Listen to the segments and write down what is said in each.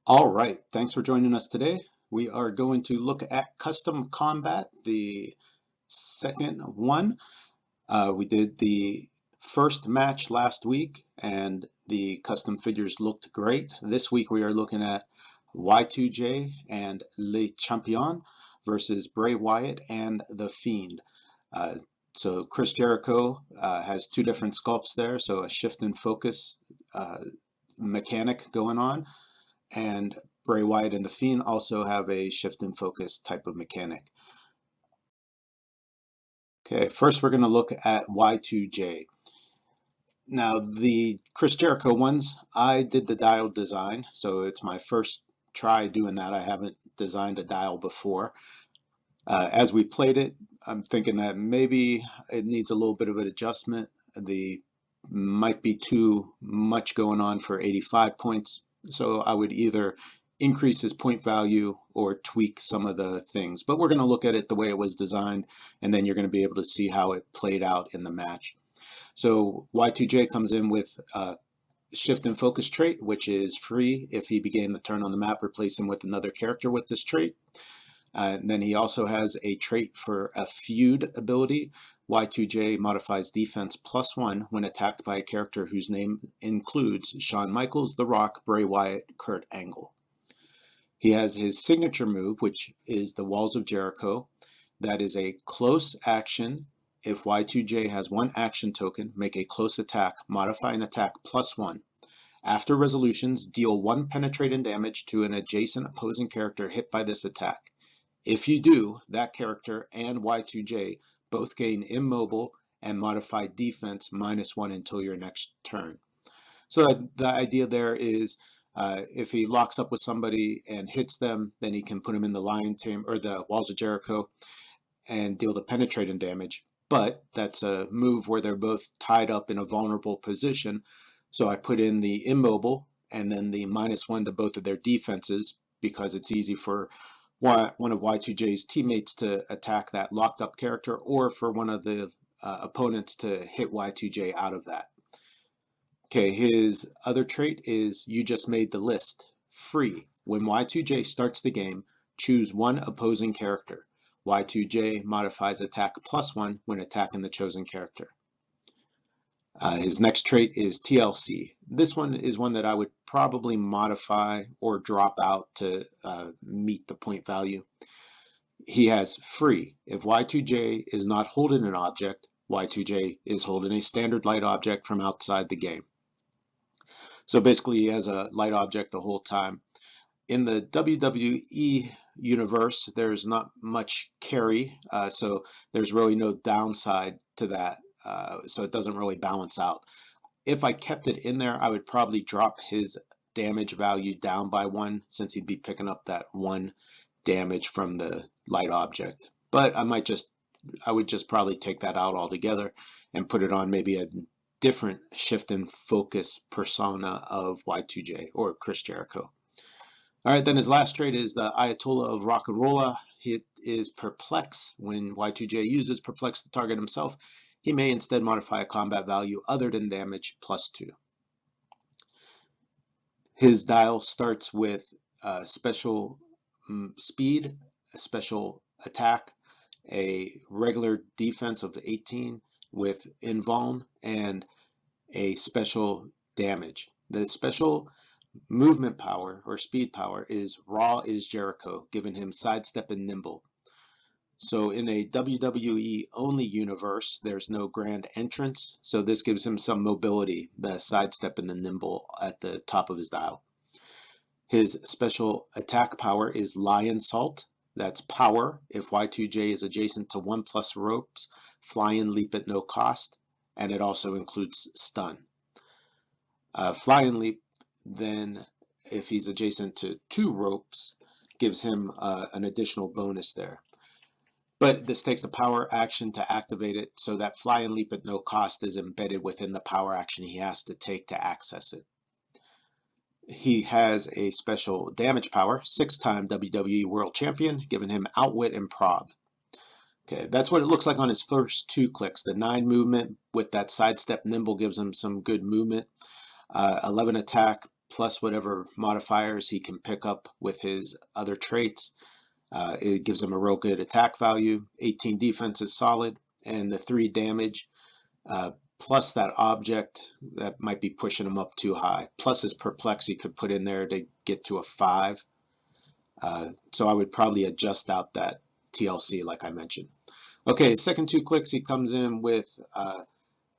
All right, thanks for joining us today. We are going to look at Custom Combat, the second one. We did the first match last week and the custom figures looked great. This week we are looking at Y2J and Le Champion versus Bray Wyatt and the Fiend. So Chris Jericho has two different sculpts there, so a shift and focus mechanic going on. And Bray Wyatt and the Fiend also have a shift and focus type of mechanic. Okay, first we're going to look at Y2J. Now the Chris Jericho ones, I did the dial design, so it's my first try doing that. I haven't designed a dial before. As we played it, I'm thinking that maybe it needs a little bit of an adjustment. The might be too much going on for 85 points. So I would either increase his point value or tweak some of the things. But we're going to look at it the way it was designed, and then you're going to be able to see how it played out in the match. So Y2J comes in with a shift and focus trait, which is free. If he began the turn on the map, replace him with another character with this trait. And then he also has a trait for a feud ability. Y2J modifies defense +1 when attacked by a character whose name includes Shawn Michaels, The Rock, Bray Wyatt, Kurt Angle. He has his signature move, which is the Walls of Jericho. That is a close action. If Y2J has one action token, make a close attack, modify an attack +1. After resolutions, deal 1 penetrating damage to an adjacent opposing character hit by this attack. If you do, that character and Y2J both gain immobile and modify defense -1 until your next turn. So the idea there is if he locks up with somebody and hits them, then he can put him in the Lion Tamer or the Walls of Jericho and deal the penetrating damage. But that's a move where they're both tied up in a vulnerable position. So I put in the immobile and then the -1 to both of their defenses because it's easy for one of Y2J's teammates to attack that locked up character or for one of the opponents to hit Y2J out of that. Okay, his other trait is you just made the list. Free. When Y2J starts the game, choose one opposing character. Y2J modifies attack +1 when attacking the chosen character. His next trait is TLC. This one is one that I would probably modify or drop out to meet the point value. He has free. If Y2J is not holding an object, Y2J is holding a standard light object from outside the game. So basically he has a light object the whole time. In the WWE universe, there's not much carry, so there's really no downside to that. So it doesn't really balance out. If I kept it in there, I would probably drop his damage value down by 1 since he'd be picking up that 1 damage from the light object. But I would just probably take that out altogether and put it on maybe a different shift and focus persona of Y2J or Chris Jericho. All right, then his last trait is the Ayatollah of Rock and Rolla. It is Perplex. When Y2J uses Perplex to target himself, he may instead modify a combat value other than damage +2. His dial starts with special speed, a special attack, a regular defense of 18 with invuln, and a special damage. The special movement power or speed power is Raw is Jericho, giving him sidestep and nimble. So in a WWE only universe, there's no grand entrance, so this gives him some mobility, the sidestep and the nimble at the top of his dial. His special attack power is Lion Salt. That's power. If Y2J is adjacent to 1+ ropes, fly and leap at no cost, and it also includes stun. Fly and leap, then if he's adjacent to 2 ropes, gives him an additional bonus there. But this takes a power action to activate it, so that fly and leap at no cost is embedded within the power action he has to take to access it. He has a special damage power, 6-time WWE World Champion, giving him Outwit and Prob. Okay, that's what it looks like on his first 2 clicks. The 9 movement with that sidestep nimble gives him some good movement. 11 attack plus whatever modifiers he can pick up with his other traits. It gives him a real good attack value. 18 defense is solid, and the 3 damage, plus that object that might be pushing him up too high, plus his perplex he could put in there to get to a 5. So I would probably adjust out that TLC like I mentioned. Okay, second 2 clicks he comes in with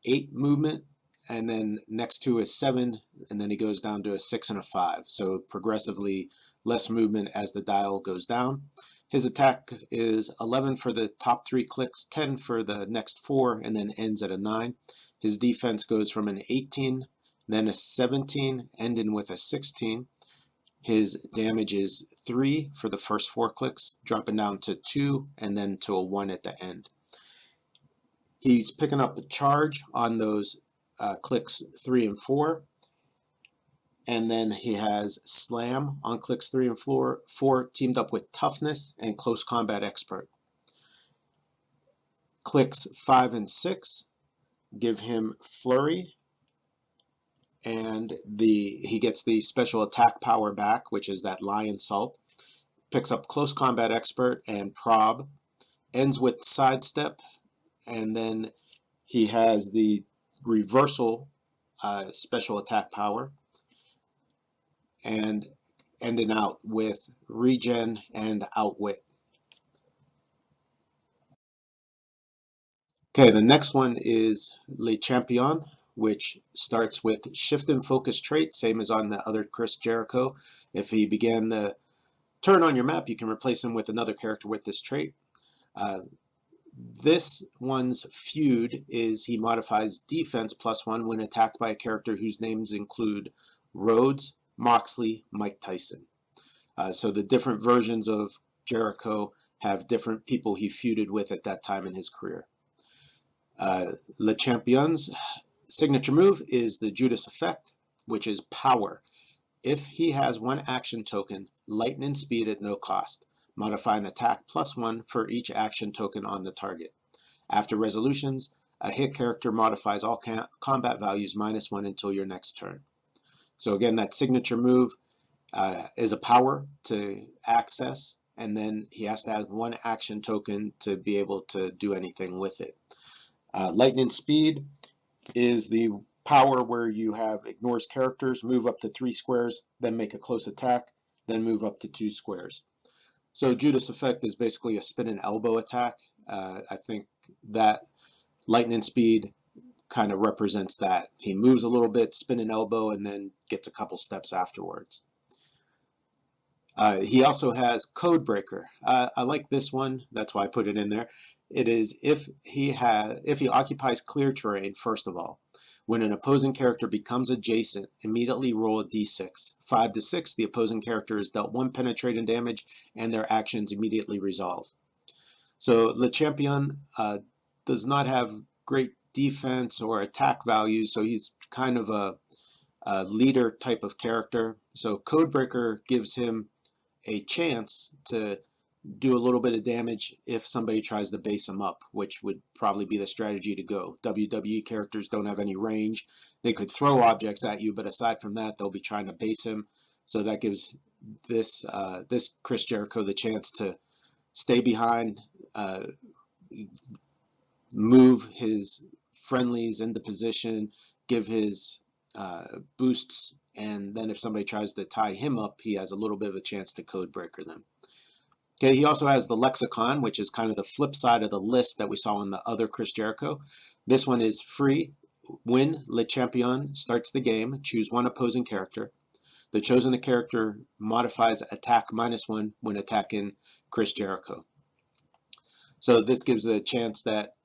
8 movement, and then next to is 7, and then he goes down to a 6 and a 5. So progressively less movement as the dial goes down. His attack is 11 for the top 3 clicks, 10 for the next 4, and then ends at a 9. His defense goes from an 18, then a 17, ending with a 16. His damage is 3 for the first 4 clicks, dropping down to 2, and then to a 1 at the end. He's picking up a charge on those clicks 3 and 4. And then he has Slam on clicks 3 and 4, teamed up with Toughness and Close Combat Expert. Clicks 5 and 6 give him Flurry, and he gets the special attack power back, which is that Lion Salt. Picks up Close Combat Expert and Prob. Ends with Sidestep, and then he has the Reversal special attack power, and ending out with Regen and Outwit. Okay, the next one is Le Champion, which starts with Shift and Focus trait, same as on the other Chris Jericho. If he began the turn on your map, you can replace him with another character with this trait. This one's feud is he modifies defense +1 when attacked by a character whose names include Rhodes, Moxley, Mike Tyson. So the different versions of Jericho have different people he feuded with at that time in his career. Le Champion's signature move is the Judas effect, which is power. If he has 1 action token, lightning speed at no cost. Modify an attack +1 for each action token on the target. After resolutions, a hit character modifies all combat values -1 until your next turn. So again, that signature move is a power to access, and then he has to have 1 action token to be able to do anything with it. Lightning speed is the power where you have ignores characters, move up to 3 squares, then make a close attack, then move up to 2 squares. So Judas effect is basically a spin and elbow attack. I think that lightning speed kind of represents that. He moves a little bit, spin and elbow, and then gets a couple steps afterwards. He also has Code Breaker. I like this one, that's why I put it in there. It is if he occupies clear terrain, first of all. When an opposing character becomes adjacent, immediately roll a d6. 5 to 6, the opposing character is dealt 1 penetrating damage, and their actions immediately resolve. So Le Champion does not have great defense or attack values, so he's kind of a leader type of character. So Codebreaker gives him a chance to do a little bit of damage if somebody tries to base him up, which would probably be the strategy to go. WWE characters don't have any range. They could throw objects at you, but aside from that, they'll be trying to base him. So that gives this Chris Jericho the chance to stay behind, move his friendlies into position, give his boosts, and then if somebody tries to tie him up, he has a little bit of a chance to code breaker them. Okay, he also has the Lexicon, which is kind of the flip side of the list that we saw in the other Chris Jericho. This one is free. When Le Champion starts the game, choose 1 opposing character. The chosen character modifies attack -1 when attacking Chris Jericho. So this gives a chance that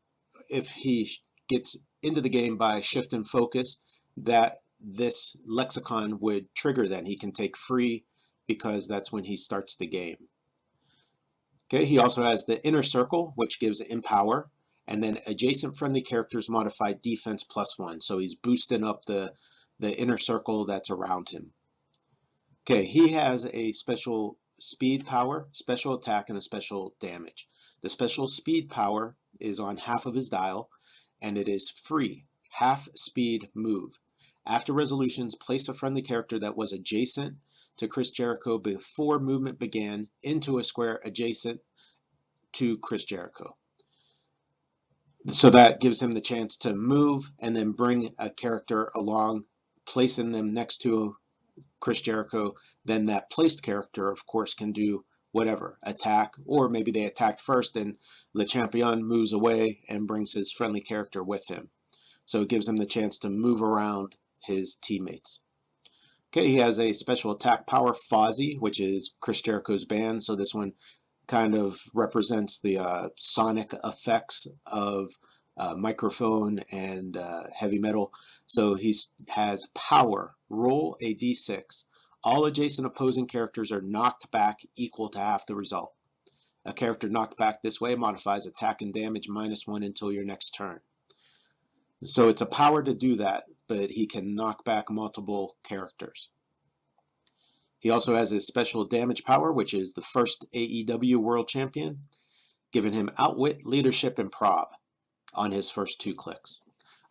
if he gets into the game by shift and focus, that this Lexicon would trigger then. He can take free because that's when he starts the game. Okay, he also has the Inner Circle, which gives Empower, and then adjacent friendly characters modify defense +1. So he's boosting up the Inner Circle that's around him. Okay, he has a special speed power, special attack, and a special damage. The special speed power is on half of his dial, and it is free, half speed move. After resolutions, place a friendly character that was adjacent to Chris Jericho before movement began into a square adjacent to Chris Jericho. So that gives him the chance to move and then bring a character along, placing them next to Chris Jericho. Then that placed character, of course, can do whatever, attack, or maybe they attacked first and Le Champion moves away and brings his friendly character with him. So it gives him the chance to move around his teammates. Okay, he has a special attack power, Fozzy, which is Chris Jericho's band. So this one kind of represents the sonic effects of microphone and heavy metal. So he has power. Roll a d6. All adjacent opposing characters are knocked back equal to half the result. A character knocked back this way modifies attack and damage -1 until your next turn. So it's a power to do that, but he can knock back multiple characters. He also has his special damage power, which is the first AEW World Champion, giving him Outwit, Leadership, and Prob on his first 2 clicks.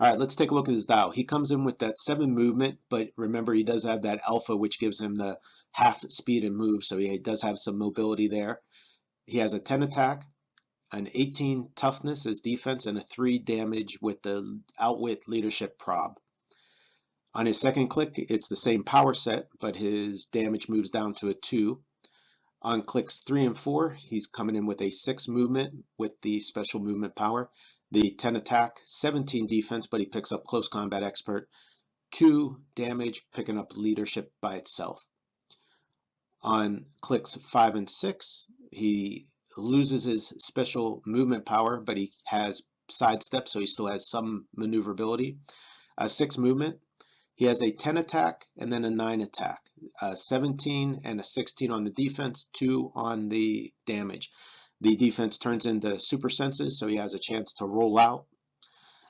All right, let's take a look at his dial. He comes in with that 7 movement, but remember he does have that alpha, which gives him the half speed and move, so he does have some mobility there. He has a 10 attack, an 18 toughness as defense, and a 3 damage with the Outwit, Leadership, Prob. On his second click, it's the same power set, but his damage moves down to a 2. On clicks 3 and 4, he's coming in with a 6 movement with the special movement power, the 10 attack, 17 defense, but he picks up Close Combat Expert, 2 damage, picking up Leadership by itself. On clicks 5 and 6, he loses his special movement power, but he has sidestep, so he still has some maneuverability. 6 movement. He has a 10 attack and then a 9 attack, 17 and a 16 on the defense, 2 on the damage. The defense turns into super senses, so he has a chance to roll out.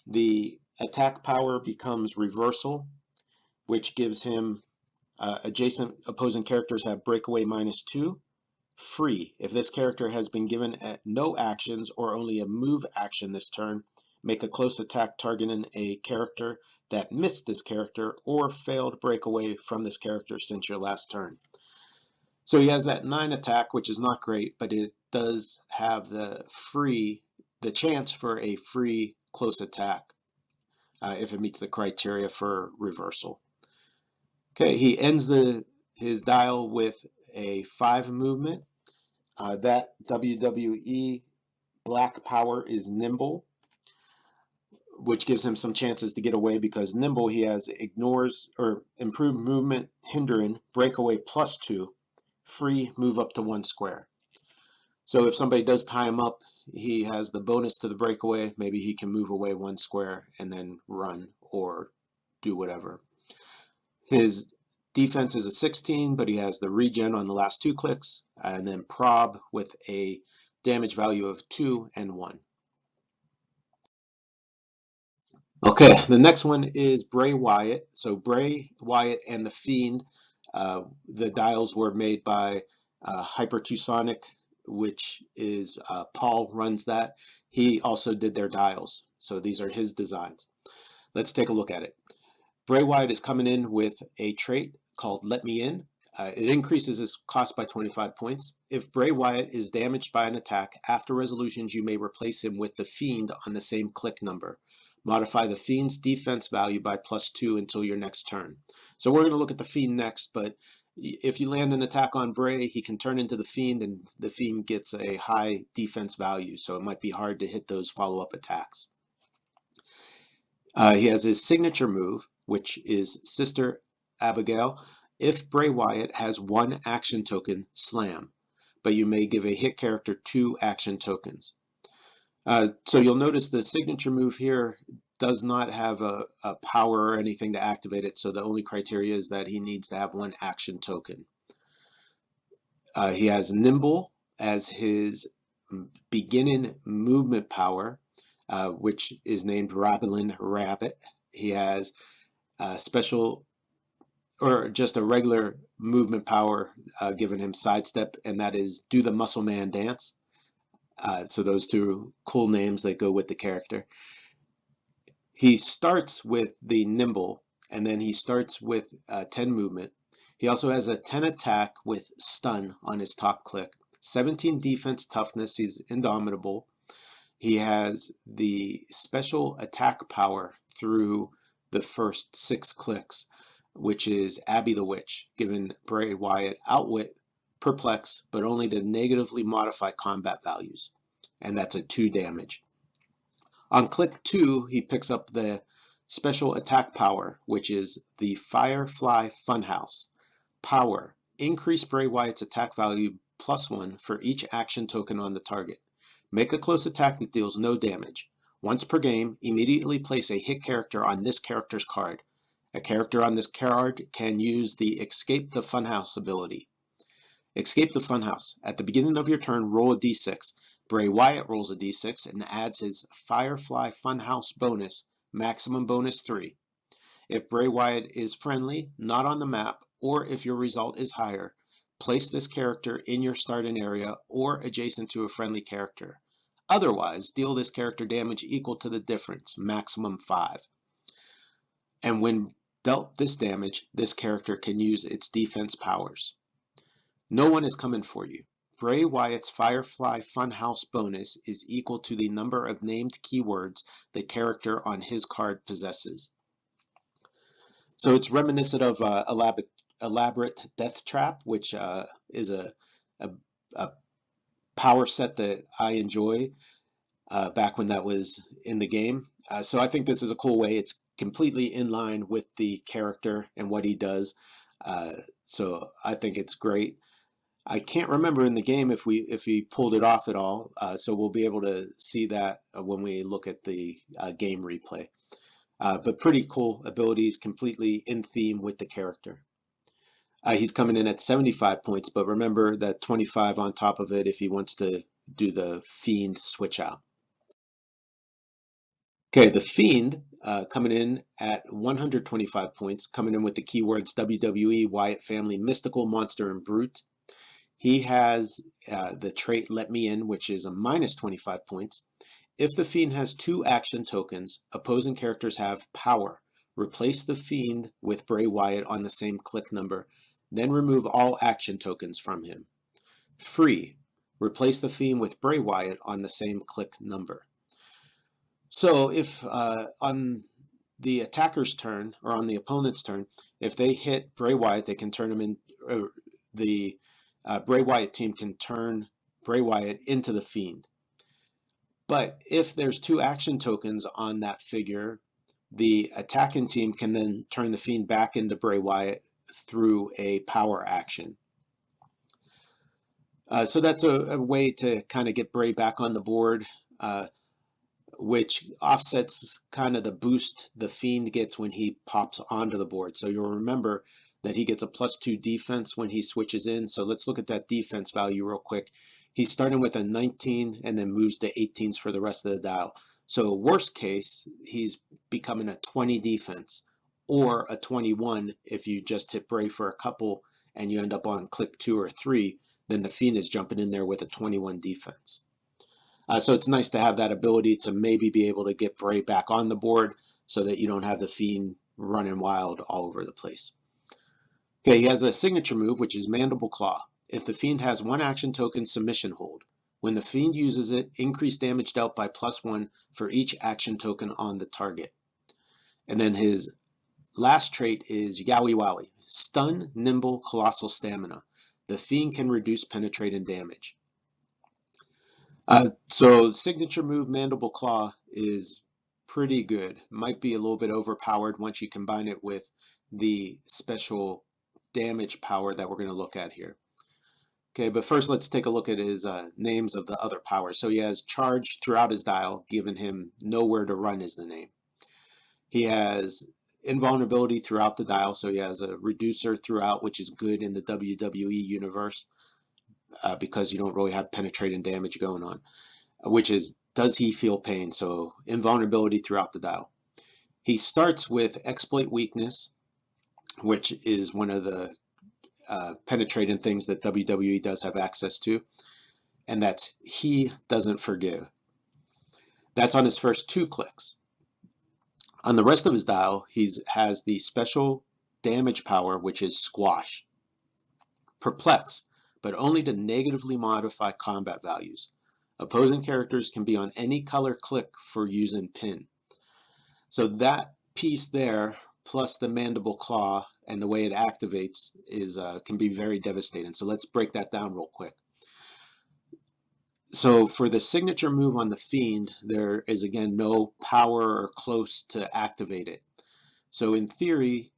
The attack power becomes reversal, which gives him adjacent opposing characters have breakaway -2. Free. If this character has been given no actions or only a move action this turn, make a close attack targeting a character that missed this character or failed breakaway from this character since your last turn. So he has that 9 attack, which is not great, but it does have the chance for a free close attack if it meets the criteria for reversal. Okay, he ends his dial with a 5 movement. That WWE black power is Nimble, which gives him some chances to get away because Nimble, he has ignores or improved movement, hindering, breakaway +2, free, move up to 1 square. So if somebody does tie him up, he has the bonus to the breakaway. Maybe he can move away 1 square and then run or do whatever. His defense is a 16, but he has the regen on the last 2 clicks, and then prob with a damage value of 2 and 1. Okay, the next one is Bray Wyatt. So Bray Wyatt and the Fiend, the dials were made by HyperTucsonic, which is Paul runs that. He also did their dials. So these are his designs. Let's take a look at it. Bray Wyatt is coming in with a trait called Let Me In. It increases its cost by 25 points. If Bray Wyatt is damaged by an attack, after resolutions, you may replace him with the Fiend on the same click number. Modify the Fiend's defense value by +2 until your next turn. So we're going to look at the Fiend next, but if you land an attack on Bray, he can turn into the Fiend, and the Fiend gets a high defense value, so it might be hard to hit those follow-up attacks. He has his signature move, which is Sister Abigail. If Bray Wyatt has 1 action token, slam, but you may give a hit character 2 action tokens. So you'll notice the signature move here does not have a power or anything to activate it, so the only criteria is that he needs to have 1 action token. He has Nimble as his beginning movement power, which is named Rabbelin Rabbit. He has special or just a regular movement power giving him sidestep, and that is Do the Muscle Man Dance. So those 2 cool names that go with the character. He starts with the Nimble, and then he starts with 10 movement. He also has a 10 attack with stun on his top click, 17 defense toughness, he's indomitable. He has the special attack power through the first 6 clicks, which is Abby the Witch, giving Bray Wyatt outwit, perplex, but only to negatively modify combat values, and that's a 2 damage. On click 2, he picks up the special attack power, which is the Firefly Funhouse. Power, increase Bray Wyatt's attack value +1 for each action token on the target. Make a close attack that deals no damage. Once per game, immediately place a hit character on this character's card. A character on this card can use the Escape the Funhouse ability. Escape the Funhouse. At the beginning of your turn, roll a d6. Bray Wyatt rolls a d6 and adds his Firefly Funhouse bonus, maximum bonus 3. If Bray Wyatt is friendly, not on the map, or if your result is higher, place this character in your starting area or adjacent to a friendly character. Otherwise, deal this character damage equal to the difference, maximum 5. And when dealt this damage, this character can use its defense powers. No one is coming for you. Bray Wyatt's Firefly Funhouse bonus is equal to the number of named keywords the character on his card possesses. So it's reminiscent of elaborate Death Trap, which is a power set that I enjoy back when that was in the game. So I think this is a cool way. It's completely in line with the character and what he does. So I think it's great. I can't remember in the game if he pulled it off at all. So we'll be able to see that when we look at the game replay. But pretty cool abilities, completely in theme with the character. He's coming in at 75 points, but remember that 25 on top of it if he wants to do the Fiend switch out. Okay, the Fiend coming in at 125 points, coming in with the keywords WWE, Wyatt Family, Mystical, Monster, and Brute. He has the trait Let Me In, which is a -25 points. If the Fiend has 2 action tokens, opposing characters have power. Replace the Fiend with Bray Wyatt on the same click number, then remove all action tokens from him. Free. Replace the Fiend with Bray Wyatt on the same click number. So if on the attacker's turn, or on the opponent's turn, if they hit Bray Wyatt, they can turn him in, the Bray Wyatt team can turn Bray Wyatt into the Fiend. But if there's 2 action tokens on that figure, the attacking team can then turn the Fiend back into Bray Wyatt through a power action. So that's a way to kind of get Bray back on the board, which offsets kind of the boost the Fiend gets when he pops onto the board. So you'll remember that he gets a +2 defense when he switches in. So let's look at that defense value real quick. He's starting with a 19 and then moves to 18s for the rest of the dial. So worst case, he's becoming a 20 defense, or a 21 if you just hit Bray for a couple and you end up on click 2 or 3, then the Fiend is jumping in there with a 21 defense. So it's nice to have that ability to maybe be able to get Bray back on the board so that you don't have the Fiend running wild all over the place. Okay, he has a signature move, which is Mandible Claw. If the Fiend has 1 action token, Submission Hold. When the Fiend uses it, increase damage dealt by +1 for each action token on the target. And then his last trait is Yowie Wowie. Stun, Nimble, Colossal Stamina. The Fiend can reduce penetrating damage. So signature move Mandible Claw is pretty good. Might be a little bit overpowered once you combine it with the special damage power that we're going to look at here. Okay, but first let's take a look at his names of the other powers. So he has Charge throughout his dial, giving him Nowhere to Run is the name. He has Invulnerability throughout the dial, so he has a Reducer throughout, which is good in the WWE universe because you don't really have penetrating damage going on, which is Does He Feel Pain? So Invulnerability throughout the dial. He starts with Exploit Weakness, which is one of the penetrating things that WWE does have access to, and that's He Doesn't Forgive. That's on his first 2 clicks. On the rest of his dial, he has the special damage power, which is Squash. Perplex, but only to negatively modify combat values. Opposing characters can be on any color click for use in pin. So that piece there, plus the mandible claw and the way it activates, can be very devastating. So let's break that down real quick. So for the signature move on the Fiend, there is again no power or close to activate it. So in theory,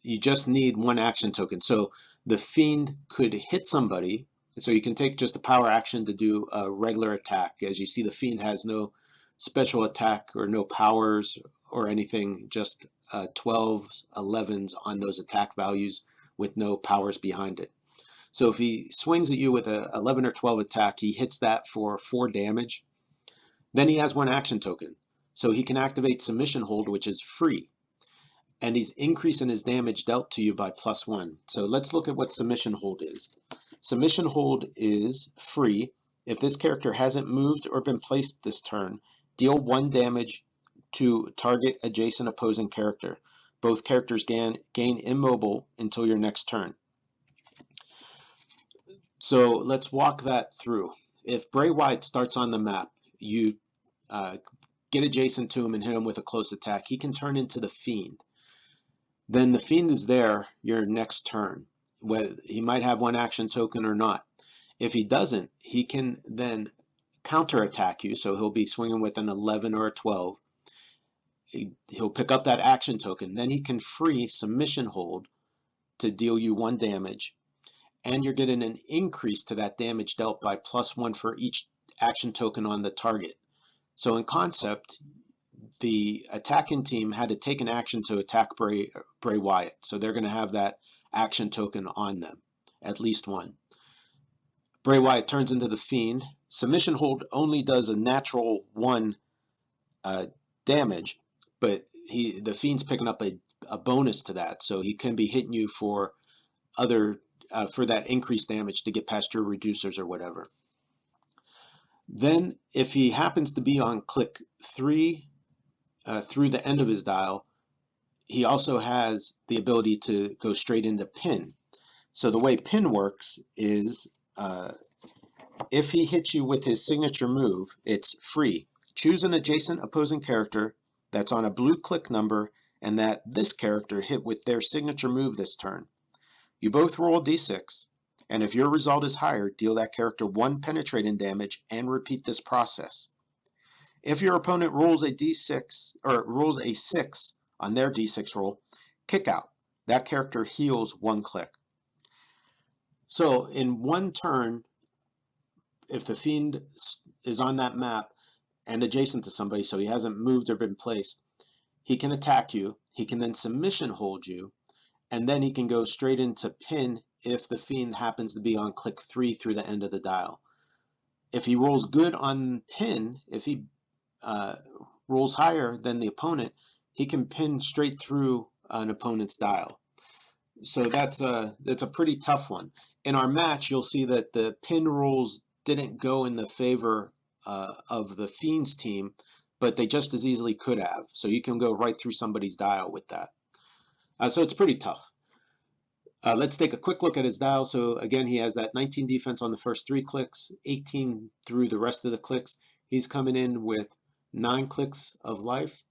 you just need one action token. So the Fiend could hit somebody. So you can take just a power action to do a regular attack. As you see, the Fiend has no special attack or no powers or anything, just 12s, 11s on those attack values with no powers behind it. So if he swings at you with a 11 or 12 attack, he hits that for 4 damage. Then he has one action token. So he can activate Submission Hold, which is free. And he's increasing his damage dealt to you by +1. So let's look at what Submission Hold is. Submission Hold is free. If this character hasn't moved or been placed this turn, deal 1 damage to target adjacent opposing character. Both characters gain immobile until your next turn. So let's walk that through. If Bray Wyatt starts on the map, you get adjacent to him and hit him with a close attack, he can turn into the Fiend. Then the Fiend is there your next turn. Whether he might have one action token or not. If he doesn't, he can then counterattack you, so he'll be swinging with an 11 or a 12. He'll pick up that action token. Then he can free Submission Hold to deal you 1 damage. And you're getting an increase to that damage dealt by +1 for each action token on the target. So in concept, the attacking team had to take an action to attack Bray Wyatt. So they're going to have that action token on them, at least 1. Bray Wyatt turns into the Fiend. Submission Hold only does a natural 1 damage, but the Fiend's picking up a bonus to that. So he can be hitting you for for that increased damage to get past your reducers or whatever. Then if he happens to be on click 3 through the end of his dial, he also has the ability to go straight into pin. So the way pin works is if he hits you with his signature move, it's free. Choose an adjacent opposing character that's on a blue click number and that this character hit with their signature move this turn. You both roll a d6, and if your result is higher, deal that character 1 penetrating damage and repeat this process. If your opponent rolls a d6 or rolls a 6 on their d6 roll, kick out. That character heals 1 click. So in 1 turn, if the Fiend is on that map and adjacent to somebody, so he hasn't moved or been placed, he can attack you. He can then Submission Hold you. And then he can go straight into pin if the Fiend happens to be on click 3 through the end of the dial. If he rolls good on pin, if he rolls higher than the opponent, he can pin straight through an opponent's dial. So that's a pretty tough one. In our match, you'll see that the pin rolls didn't go in the favor of the Fiend's team, but they just as easily could have. So you can go right through somebody's dial with that. So it's pretty tough. Let's take a quick look at his dial. So again, he has that 19 defense on the first 3 clicks, 18 through the rest of the clicks. He's coming in with 9 clicks of life.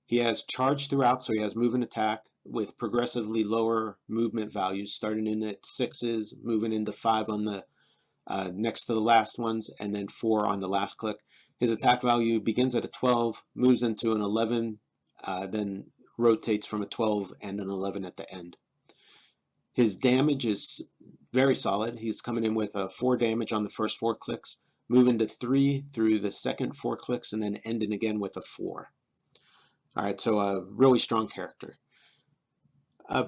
He has charge throughout, so he has move and attack with progressively lower movement values, starting in at 6s, moving into 5 on the next to the last ones, and then 4 on the last click. His attack value begins at a 12, moves into an 11, then rotates from a 12 and an 11 at the end. His damage is very solid. He's coming in with 4 damage on the first 4 clicks, moving to 3 through the second 4 clicks, and then ending again with a 4. All right, so a really strong character.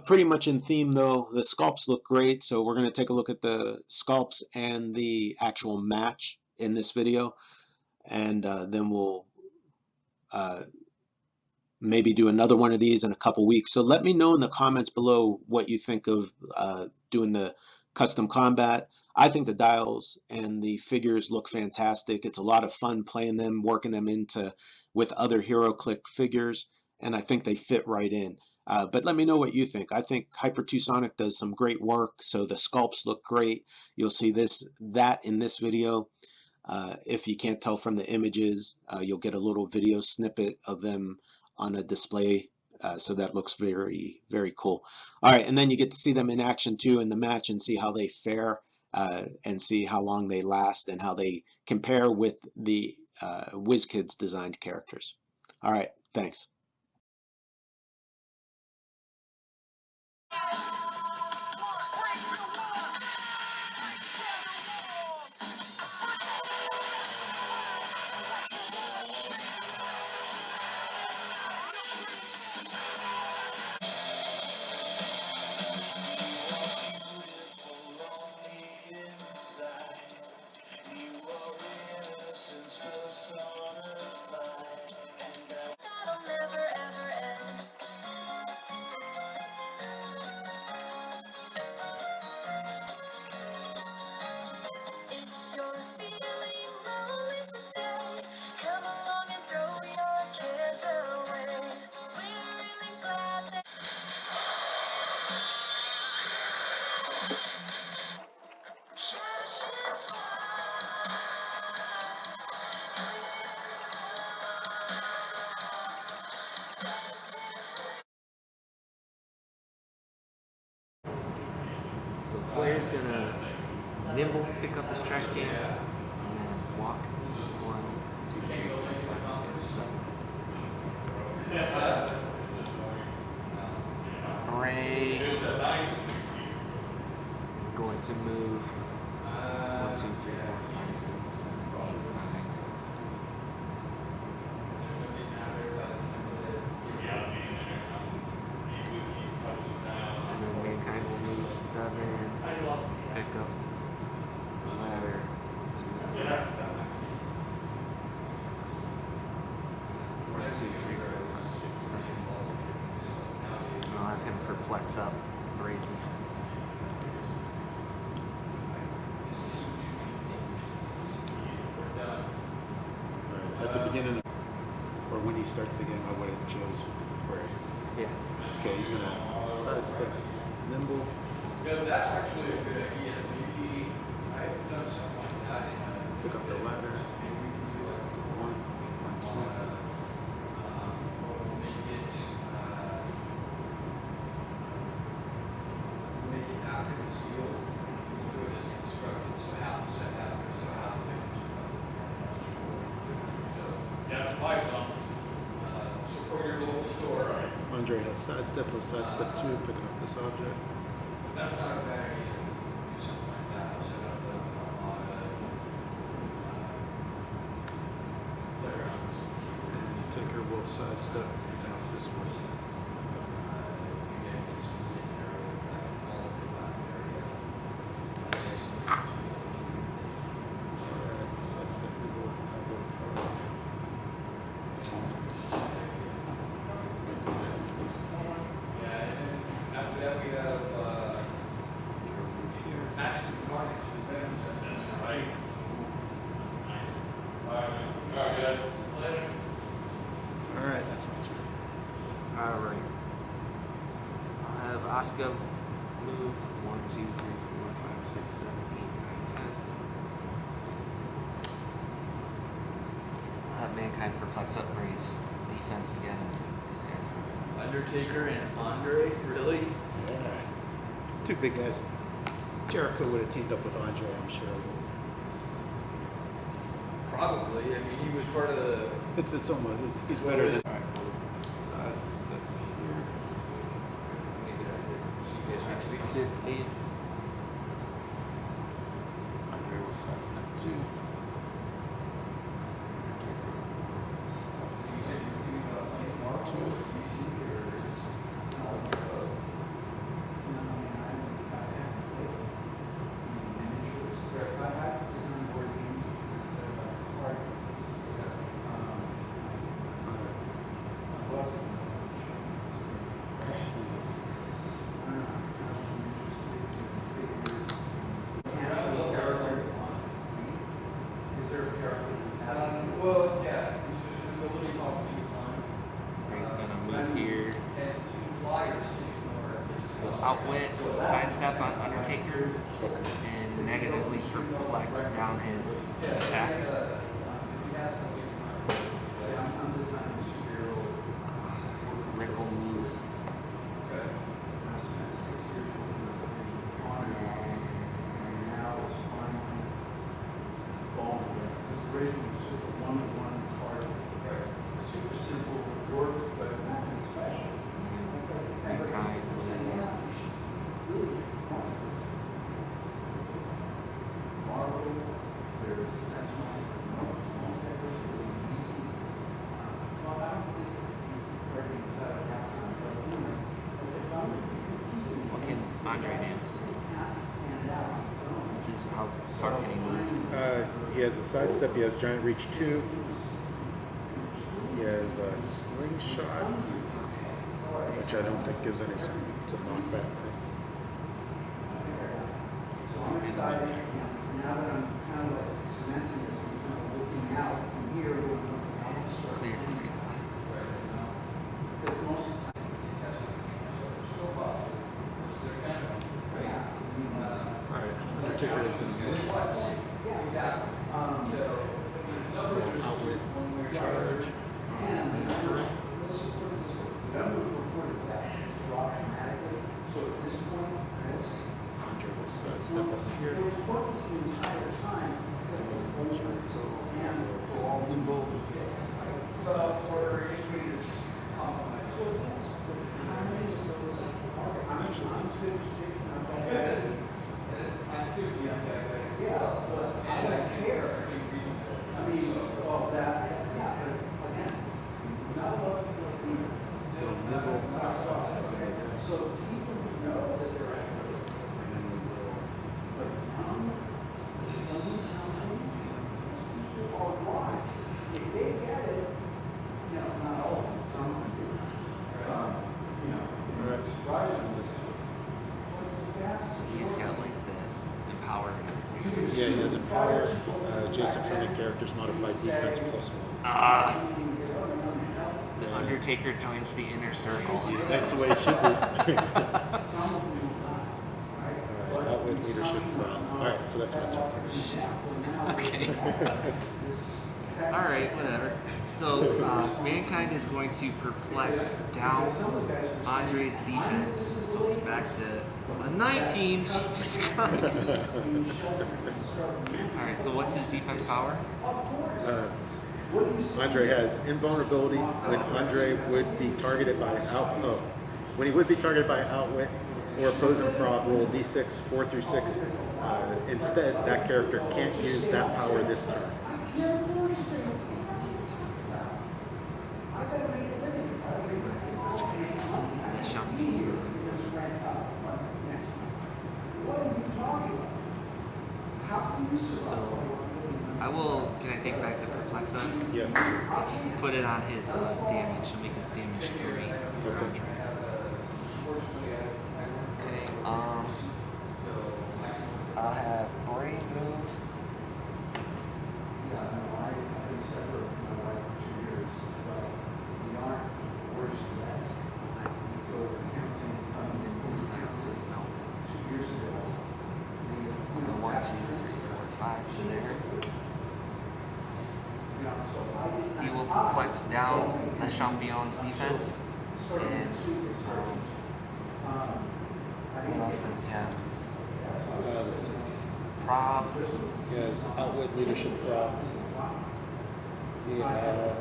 Pretty much in theme though, the sculpts look great, so we're going to take a look at the sculpts and the actual match in this video, and then we'll maybe do another one of these in a couple weeks. So let me know in the comments below what you think of doing the custom combat. I think the dials and the figures look fantastic. It's a lot of fun playing them, working them into with other Heroclix figures, and I think they fit right in. But let me know what you think. I think HyperTucsonic does some great work. So the sculpts look great. You'll see that in this video. If you can't tell from the images, you'll get a little video snippet of them on a display. So that looks very, very cool. All right, and then you get to see them in action too in the match and see how they fare and see how long they last and how they compare with the Wizkids designed characters. All right, thanks. So the player's gonna nimble, pick up his trash can, and then walk. 1, 2, 3, 4, 5, 6, 7. Bray is going to move 1, 2, 3, 4, 5, 6, 7, 8, 9. And then Mankind will move 7, pick up the ladder to 6. 1, 2, 3, 4, 5, 6, 7. And I'll have him perplex up Bray's defense. At the beginning, or when he starts the game, I would have chose Bray. Yeah. Okay, he's gonna sidestep, nimble. Yeah, that's actually a good idea. Maybe I've done something like that. Pick up the ladder. 1, 1, 2. Make it after the seal. Do it as constructed, so half the set after, so half of it. So, yeah, buy some. Support your local store. Right. Andre has sidestep, he'll sidestep 2, picking up this object. That's not a bad idea. Do something like that. Set up the playgrounds. And Taker will sidestep, picking up this one. Alright, that's my turn. Alright. I'll have Oscar move 1, 2, 3, 4, 5, 6, 7, 8, 9, 10. I'll have Mankind perplex up Bray's defense again, and these guys. Undertaker and Andre, really? Yeah. 2 big guys. Jericho would have teamed up with Andre, I'm sure. Probably. I mean, he was part of the. It's almost, he's better than. Alright, sidestep here. See you guys next week. See you. Andre will sidestep 2. You said you're doing playing March or DC or is it all of both? outwit sidestep on Undertaker and negatively perplex down his attack. Wrinkle move. Super simple, works, but nothing special. What can Andre do? What's his, how far can he move? He has a sidestep, he has giant reach 2. He has a slingshot, which I don't think gives any speed. It's a knockback thing. So I'm excited. Now that I'm kind of like cementing this, I'm kind of looking out from here, looking out the structure. Clear the sky. Because most of the time, Alright, Undertaker is going to miss. Outwit, charge, turn. So at this point, Andre will sidestep up here. there was focus the entire time except for the Jericho and will nimble. so for anybody that's compromised. So that's how many of those are there? I'm 56 and I'm going yeah, but I don't care. I mean, well, that, yeah, but again, not a lot of people do. He'll nimble, sidestep into there. So people who know that they're at risk, And then we will but sometimes people are rocks. If they get it, you know, not all of them, some of them do. You know, it's right. He's got like the empower. yeah, he has empower, adjacent friendly characters, modified defense +1. Ah! The Undertaker joins the inner circle. That's the way it should be. Some of them will not, right? Alright, outwit leadership prop. Alright, so that's my turn. Okay. Alright, whatever. So, Mankind is going to perplex down Andre's defense. So it's back to a 19. Jesus Christ. Alright, so what's his defense power? Andre has invulnerability when Andre would be targeted by when he would be targeted by outwit or opposing prop, roll d6 4 through 6. Instead, that character can't use that power this turn. Le Champion. So, I will, can I take back the perplex then? Yes. Put it on his damage, to make his damage 3 for Okay. Andre. Okay, I'll have Brain Move. To there. He will perplex down Le Champion's defense. And what else does he have? Let's see. Prob. He has outwit leadership prop. He has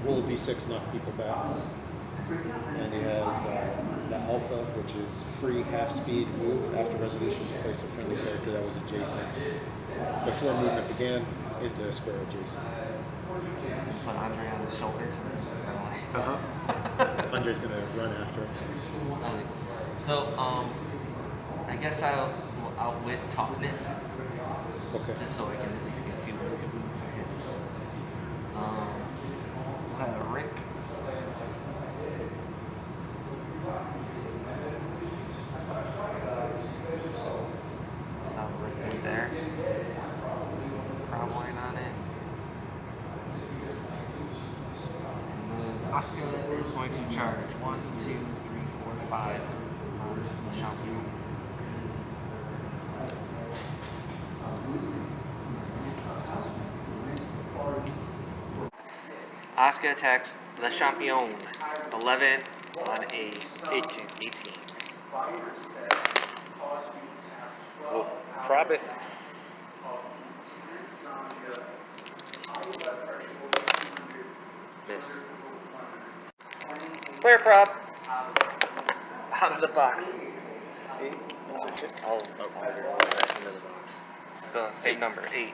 roll d6, knock people back. And he has the alpha, which is free half speed move after resolution to place a friendly character that was adjacent before movement began into square adjacent. So he's gonna put Andre on his shoulders. Andre's gonna run after him. So I guess I'll outwit toughness. Okay. Just so I can at least get 2 if I hit. We'll have Rick. Sound Rick right there. Prob line on it. And then Asuka is going to charge 1, 2, 3, 4, 5 on Le Champion. Asuka attacks Le Champion. 11 on a 18. We'll prob it. Miss. Player prop. Out of the box. I'll roll that into the box. Still same number, 8.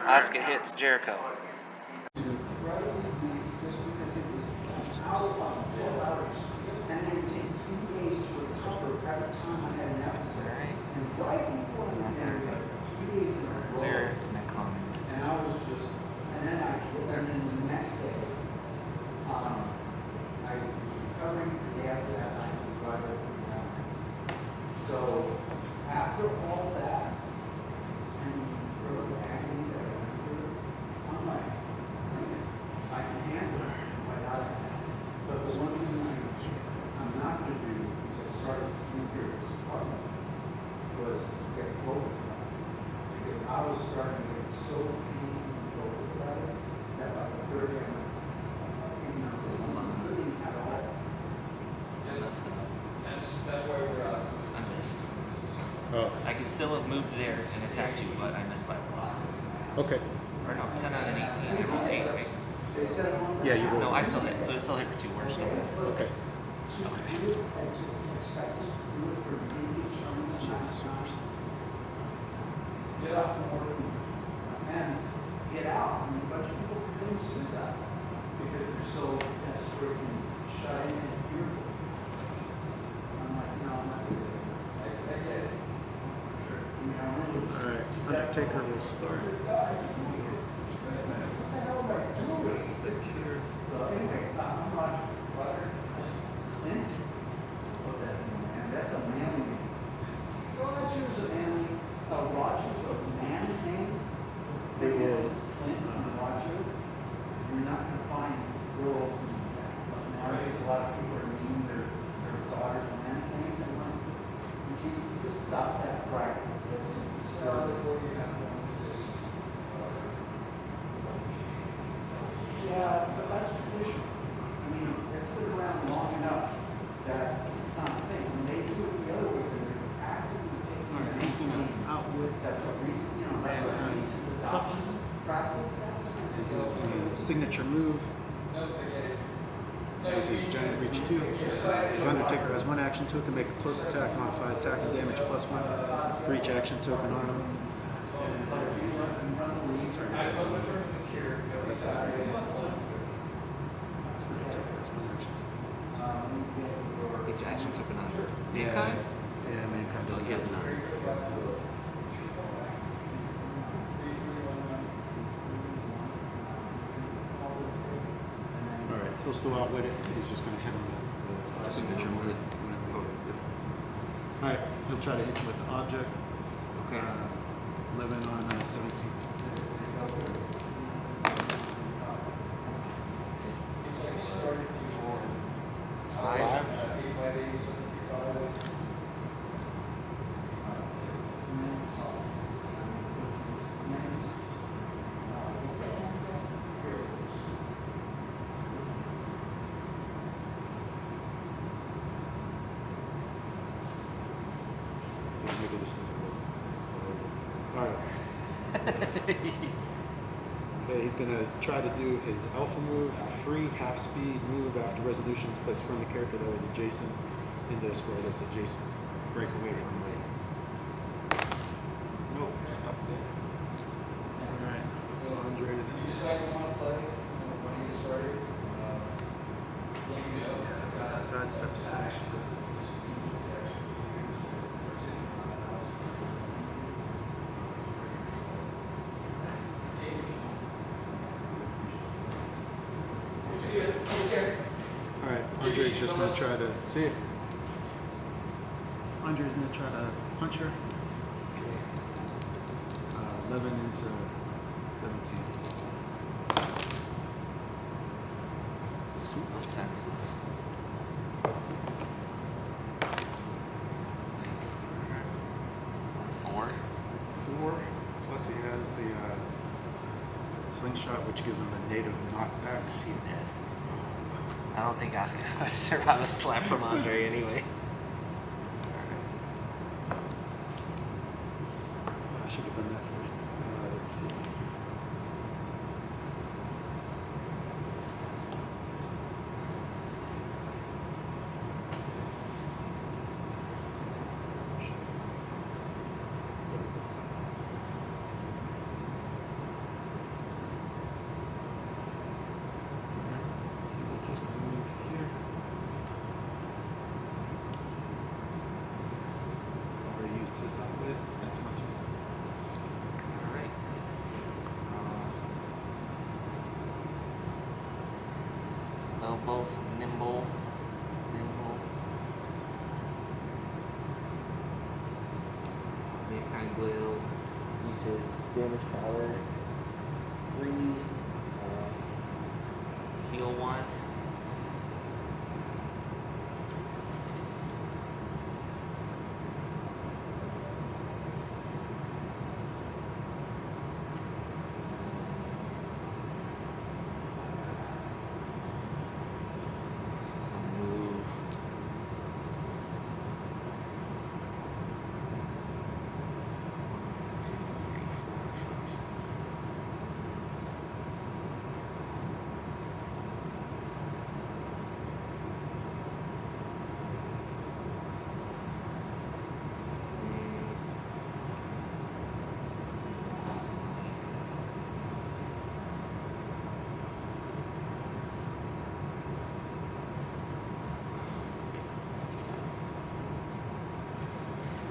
Asuka hits Jericho. And it would take 3 days to recover every time I had an episode. And right before I That's had it. 3 days in a row. Clear common. And I was just, and then the next day, I was recovering. The day after that, I was right over the ground. So after all that, and the agony that I went through, I'm like, I can handle it. But the one thing I'm not going to do is I started to do here this problem was get over because I was starting to get so painful about it that by the third day I'm like, this isn't really at all. I messed up. That's why we're out. I missed. Oh, I could still have moved there and attacked you, but I missed by 1. okay. Or no, 10 out of an 18. I rolled 8, right? Yeah, you rolled. No, I still hit. So it still hit for 2. We're still good. Okay. Get out from work and get out. I mean, a bunch of people committing suicide because they're so desperate and shut in and fearful. I'm like, no, I'm not doing it. I get it. Sure. I mean, I really All right. Undertaker will start. Stick here. So anyway, I'm Roger. Clint. Look at that man. That's a manly name. Roger's a manly. Roger's a man's name. Because it's Clint and Roger. You're not going to find girls nowadays. A lot of people are naming their daughters man's names. I'm like, would you just stop that practice? That's just disturbing. Yeah, but that's tradition. I mean, it's been around long enough that it's not a thing. When they do it the other way, they're actively taking All right, he's going to outwit. that's what reason, that's what recent adoption practice. And he's going to signature move with his giant reach 2. If Undertaker has 1 action token, make a close attack, modify attack and damage +1 for each action token on him. Each action token on Yeah, mankind? yeah, mankind doesn't Yeah, have nice. Alright, he'll still outwit it. He's just going to hit him with the signature move. Alright, he'll try to hit you with the object. Okay. 11 on 17. Five. Maybe this isn't working. Alright. Okay, he's going to try to do his alpha move, free half-speed move after resolutions, place friendly character that was adjacent in the square that's adjacent. Break away from the nope, stop there. Alright, Andre. You decide you want to play when you started? Sidestep slash. Alright, Andre's just going to try to see it. Andre's going to try to punch her. Okay. 11 into 17. Super senses. Is that 4? 4, plus he has the slingshot, which gives him the native knockback. He's dead. I don't think Asuka would survive a slap from Andre anyway. I should have done that first. Let's see. Just move here. Already used his outlet. That's my turn. Alright. They'll both nimble. Mankind will use his damage power. 3. Heal 1. Move. 1, 2, 3, 4, 5, 6.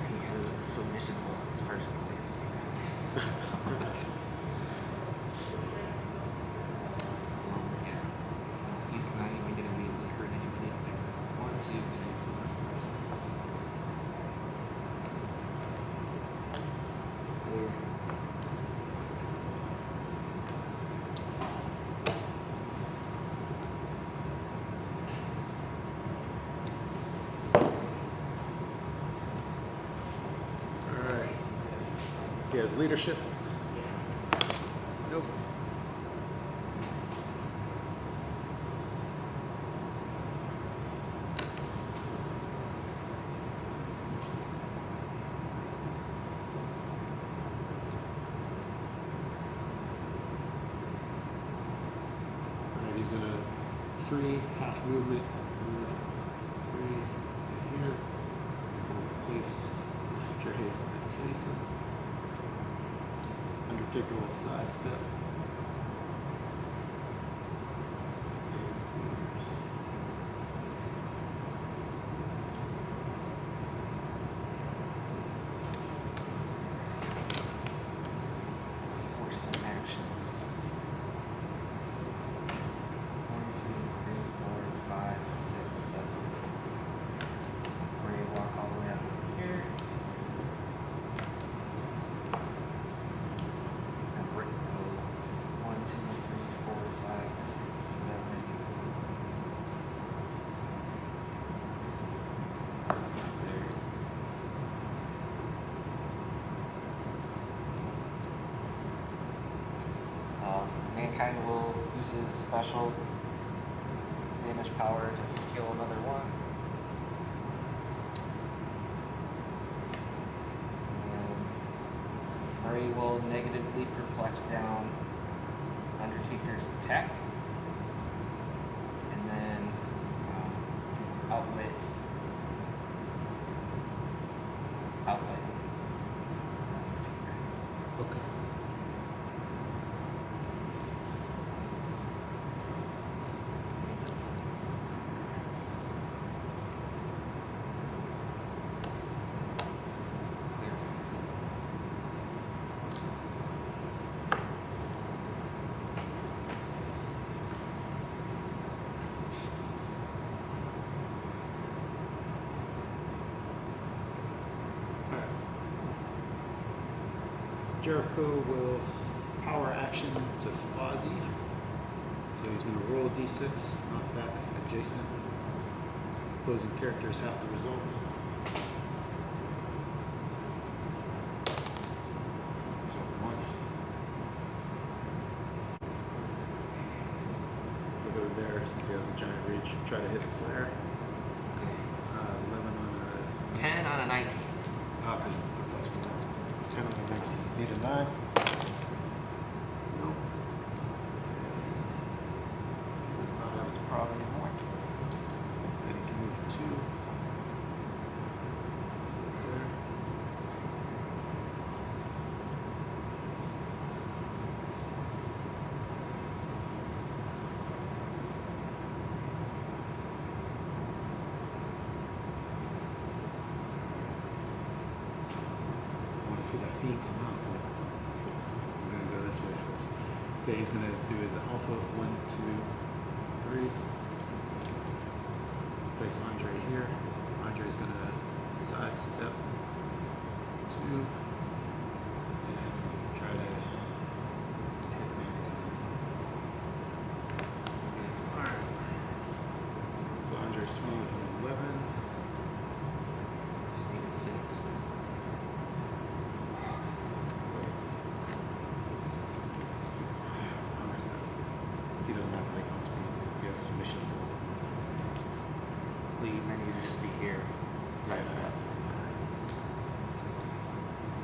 He has a submission bonus first place. Yeah. So he's not even going to be able to hurt anybody up there. 1, 2, 3, 4, 5, 6. Weird. Alright. He has leadership. Nope. Alright, he's gonna free half movement. Move 3 to here. Place Jerry place him. Undertaker will sidestep. Force some actions. 1, 2, 3, 4, 5, 6, 7. Ray walk all the way up to here. And Rick go 1, 2, 3, 4, 5, 6, 7. What's up there? Mankind will use his special damage power to kill another one. And Murray will negatively perplex down Undertaker's attack. And then outwit Undertaker. Okay. Alright. Jericho will power action to Fozzy. So So he's going to roll a d6, knock back adjacent. Opposing characters half the result. So 1. We'll go there since he has a giant reach. Try to hit the flare. 11 on a 10 on a 19. Ah, 10 on a 19. Need a 9. Nope. Does not have his prod anymore. Then he can move 2. There. I want to see that Fiend come out, but I'm going to go this way first. Okay, he's going to do his alpha 1, 2, 3. Place Andre here. Andre's going to sidestep 2 and try to hit Mannequin. Alright. So Andre's swinging with an 11. Need a 6. I messed up. He doesn't have like on speed. He has submission. Leave, and then you just be here. Sidestep.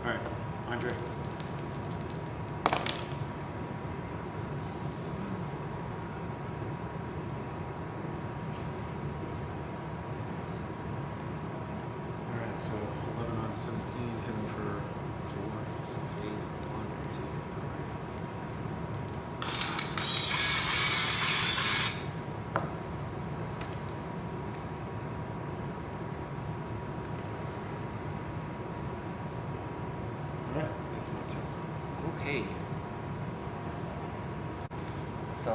Alright, Andre. Alright, so 11 on 17, hitting for 4. 3, 1, Alright, that's my turn. 2. Okay. So,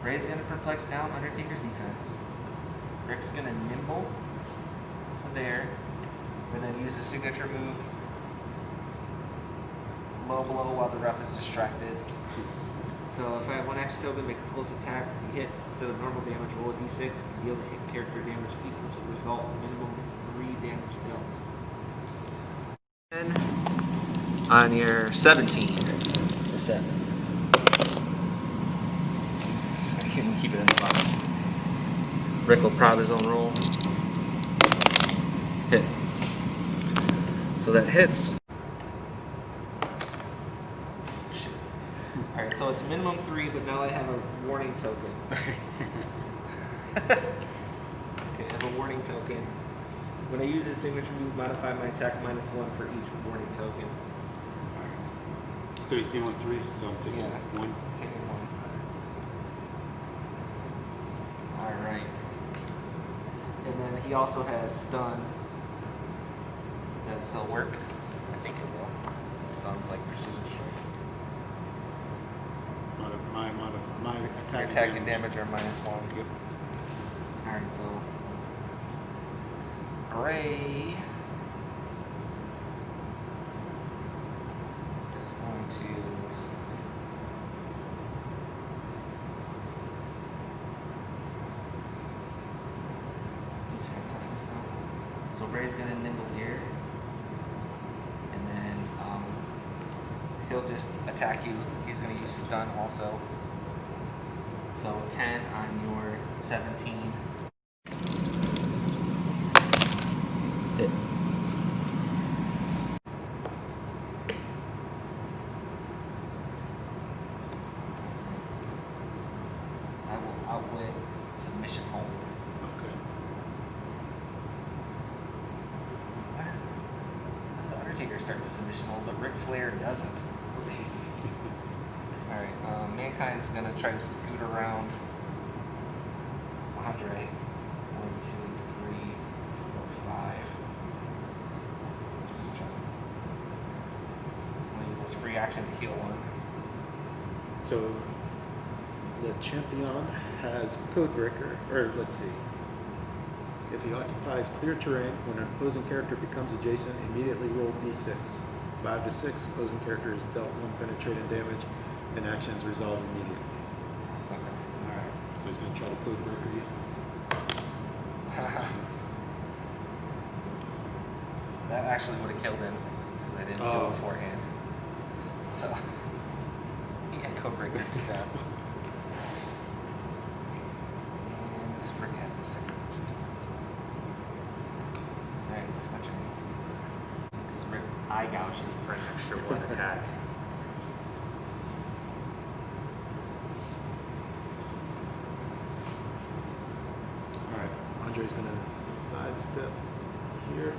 Ray's gonna perplex down Undertaker's defense. Rick's gonna nimble to there, and then use his signature move. Low blow while the ref is distracted. So if I have one action token, make a close attack, he hits, instead of normal damage, roll a d6, and deal the hit character damage equal to the result, minimum 3 damage dealt. And on your 17, for 7. I can keep it in the box. Rick will prod his own roll. Hit. So that hits. Shit. Alright, so it's minimum 3, but now I have a warning token. Okay, I have a warning token. When I use this signature move, modify my attack -1 for each warning token. Alright. So he's dealing 3, so I'm taking 1. Taking 1. Alright. And then he also has stun. Does that still work? I think it will. Stun's like precision strike. My Your attack, attack and damage are -1. Yep. Alright, so Bray is going to he's got toughness now. So Bray's gonna nimble here. And then he'll just attack you. He's gonna use stun also. So 10 on your 17. Hit. I will outwit submission hold. Okay. What is it? That's the Undertaker starting to submission hold, but Ric Flair doesn't. Alright, Mankind's gonna try to scoot around Andre. 1, 2, 3, 4, 5. Just try. I'm gonna use this free action to heal 1. So Le Champion has Codebreaker, or let's see. If he occupies clear terrain, when an opposing character becomes adjacent, immediately roll d6. 5 to 6, opposing character is dealt 1 penetrating damage, and actions resolve immediately. So he's gonna try to code breaker you. That actually would have killed him because I didn't kill beforehand. So he had code breaker to that. And Rick has the second. Alright, it's my turn. Because Rick eye gouged him for an extra 1 attack. Alright, Andre's gonna sidestep here.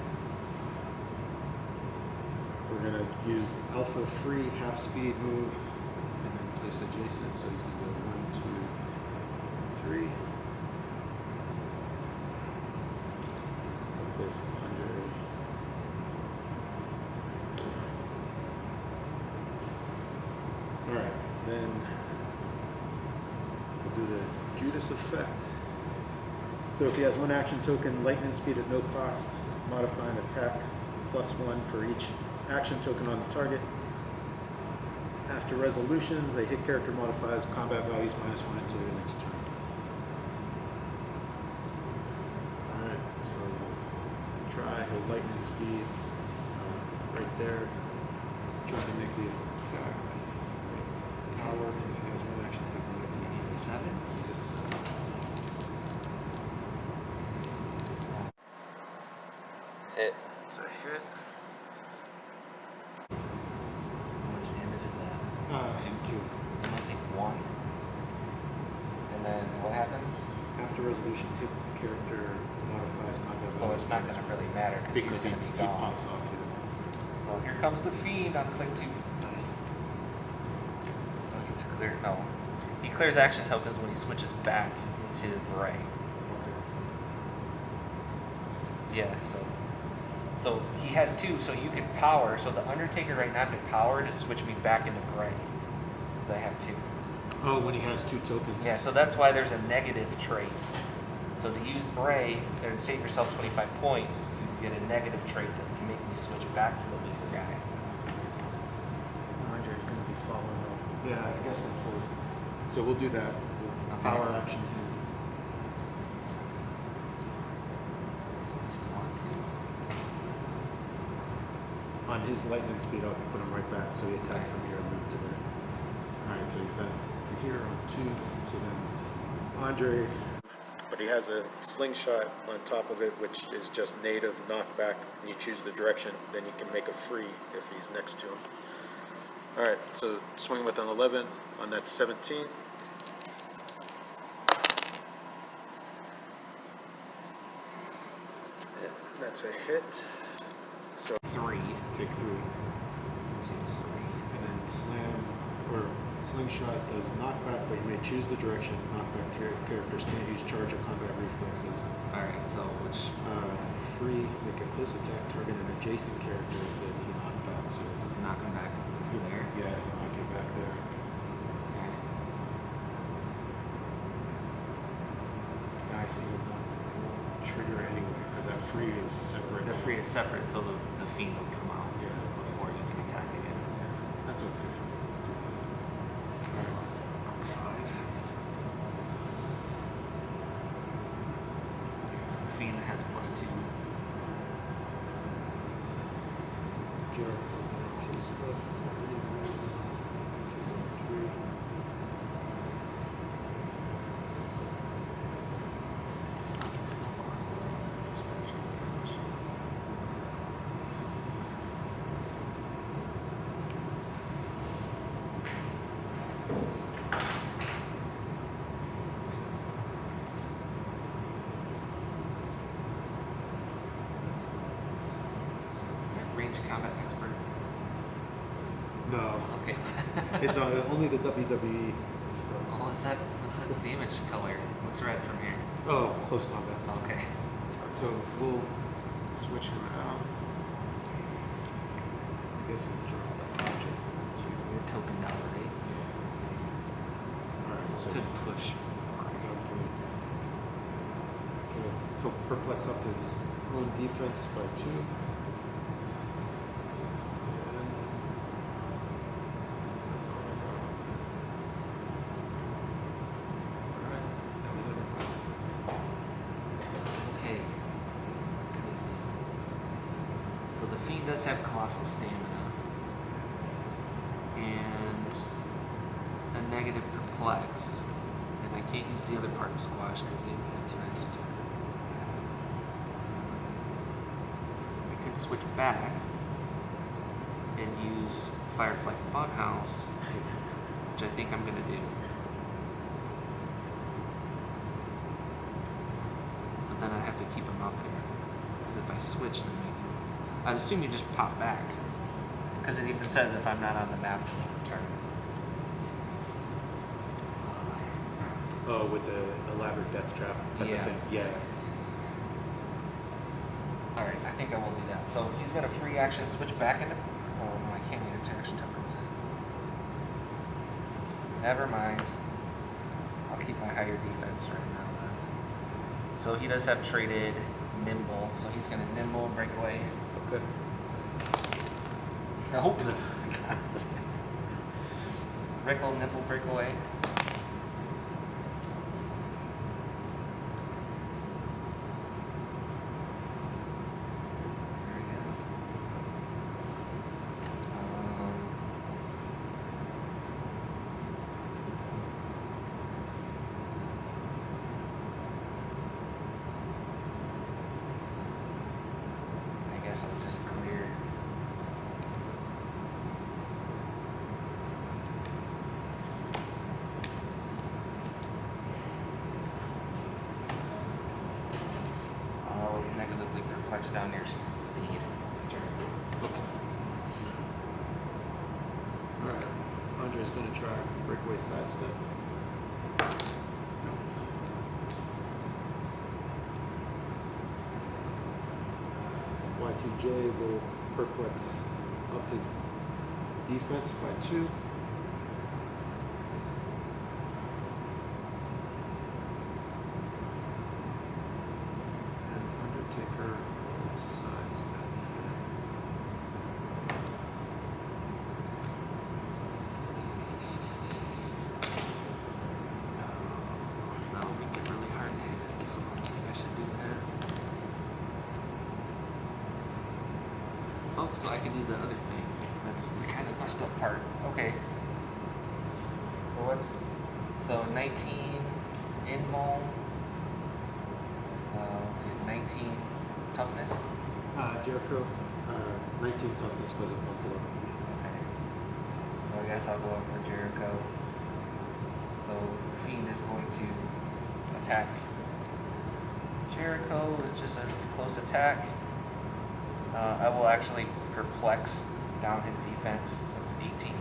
We're gonna use alpha free half speed move and then place adjacent. So he's gonna go 1, 2, 3. Place Andre. Alright, then we'll do the Judas effect. So if he has 1 action token, lightning speed at no cost, modifying attack +1 for each action token on the target. After resolutions, a hit character modifies combat values -1 until your next turn. Alright, so try he'll lightning speed right there. Trying to make the attack power, and he has 1 action token with you. You need 7? Just, Hit. it's a hit. How much damage is that? 2. So I'm gonna take 1. And then what happens? After resolution, hit character modifies combat values. So it's not gonna really matter because he's gonna be he gone. pops off here. So here comes the Fiend on click 2. Oh, he gets a clear. No. He clears action tokens when he switches back into Bray. Okay. Yeah, so he has 2, so you could power. So the Undertaker right now could power to switch me back into Bray. Because I have 2. Oh, when he has 2 tokens. Yeah, so that's why there's a negative trait. So to use Bray and save yourself 25 points, you get a negative trait that can make me switch back to the weaker guy. Andre's going to be following up. Yeah, I guess that's a... So we'll do that. We'll Okay. power action him. So we still want 2. On his lightning speed, I'll put him right back, so he attacked from here and moved to there. Alright, so he's back to here on 2. So then Andre... But he has a slingshot on top of it, which is just native knockback. You choose the direction, then you can make a free if he's next to him. Alright, so swing with an 11 on that 17. That's a hit. So 3. take 3. 2, 3. And then slam, or slingshot does knockback, but you may choose the direction. Knockback characters can't use charge or combat reflexes. Alright, so which... Free, make a close attack, target an adjacent character, then he knockback. So knock him back to there. yeah, you knock him back there. Okay. I see it won't trigger anyway, because that free is separate. The free is separate, so the Fiend will come out Yeah. before you can attack again. Yeah, that's okay. So Alright. click 5. So the Fiend has +2. Jericho, his stuff is pretty amazing. This one's on 3. Stop it. Closest to special damage. Is that range combat expert? No, Okay. it's only the WWE stuff. Oh, what's that damage color? Looks red from here. Oh, close combat. Okay. So we'll switch him out. I guess we'll drop that object. You're tokened out, right? Alright, so Could push. he's on 3. Okay, he'll perplex up his own defense by 2. And that's all I got. Alright. have colossal stamina and a negative perplex, and I can't use the other part of squash because they have 2 action tokens. I could switch back and use Firefly Funhouse, which I think I'm going to do. But then I have to keep them up here, because if I switch them, I'd assume you just pop back, because it even says if I'm not on the map for the turn. Oh, with the elaborate death trap type of thing. Yeah. Alright, I think I will do that. So he's going to free action switch back into... Oh no, I can't even turn action tokens. Never mind. I'll keep my higher defense right now then. So he does have traded nimble, so he's going to nimble breakaway. Okay. Nope. God. Rickle, nimble breakaway. There he is. I guess I'll just clear. I'll negatively perplex down your speed. Okay. Alright. Andre's going to try breakaway sidestep. Y2J will perplex up his defense by 2. And Undertaker will sidestep. That'll make it really hard to hit, so I think I should do that. Oh, so I can do the other thing. That's the kind of messed up part. Okay. So what's... So 19 invuln. Let's see, 19 toughness. Jericho, 19 toughness because of Buffalo. Okay. So I guess I'll go up for Jericho. So Fiend is going to attack Jericho with just a close attack. I will actually perplex down his defense, so it's 18.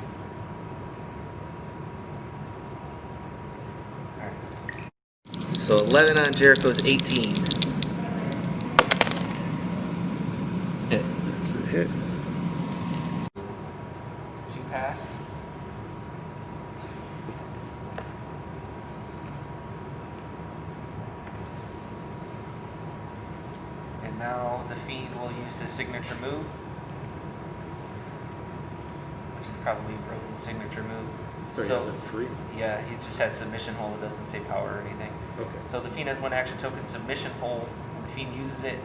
Alright. So 11 on Jericho's 18. Hit. That's a hit. 2 passed. And now the Fiend will use his signature move, which is probably a broken signature move. So he has it free? Yeah, he just has submission hold. It doesn't say power or anything. Okay. So the Fiend has 1 action token, submission hold. When the Fiend uses it,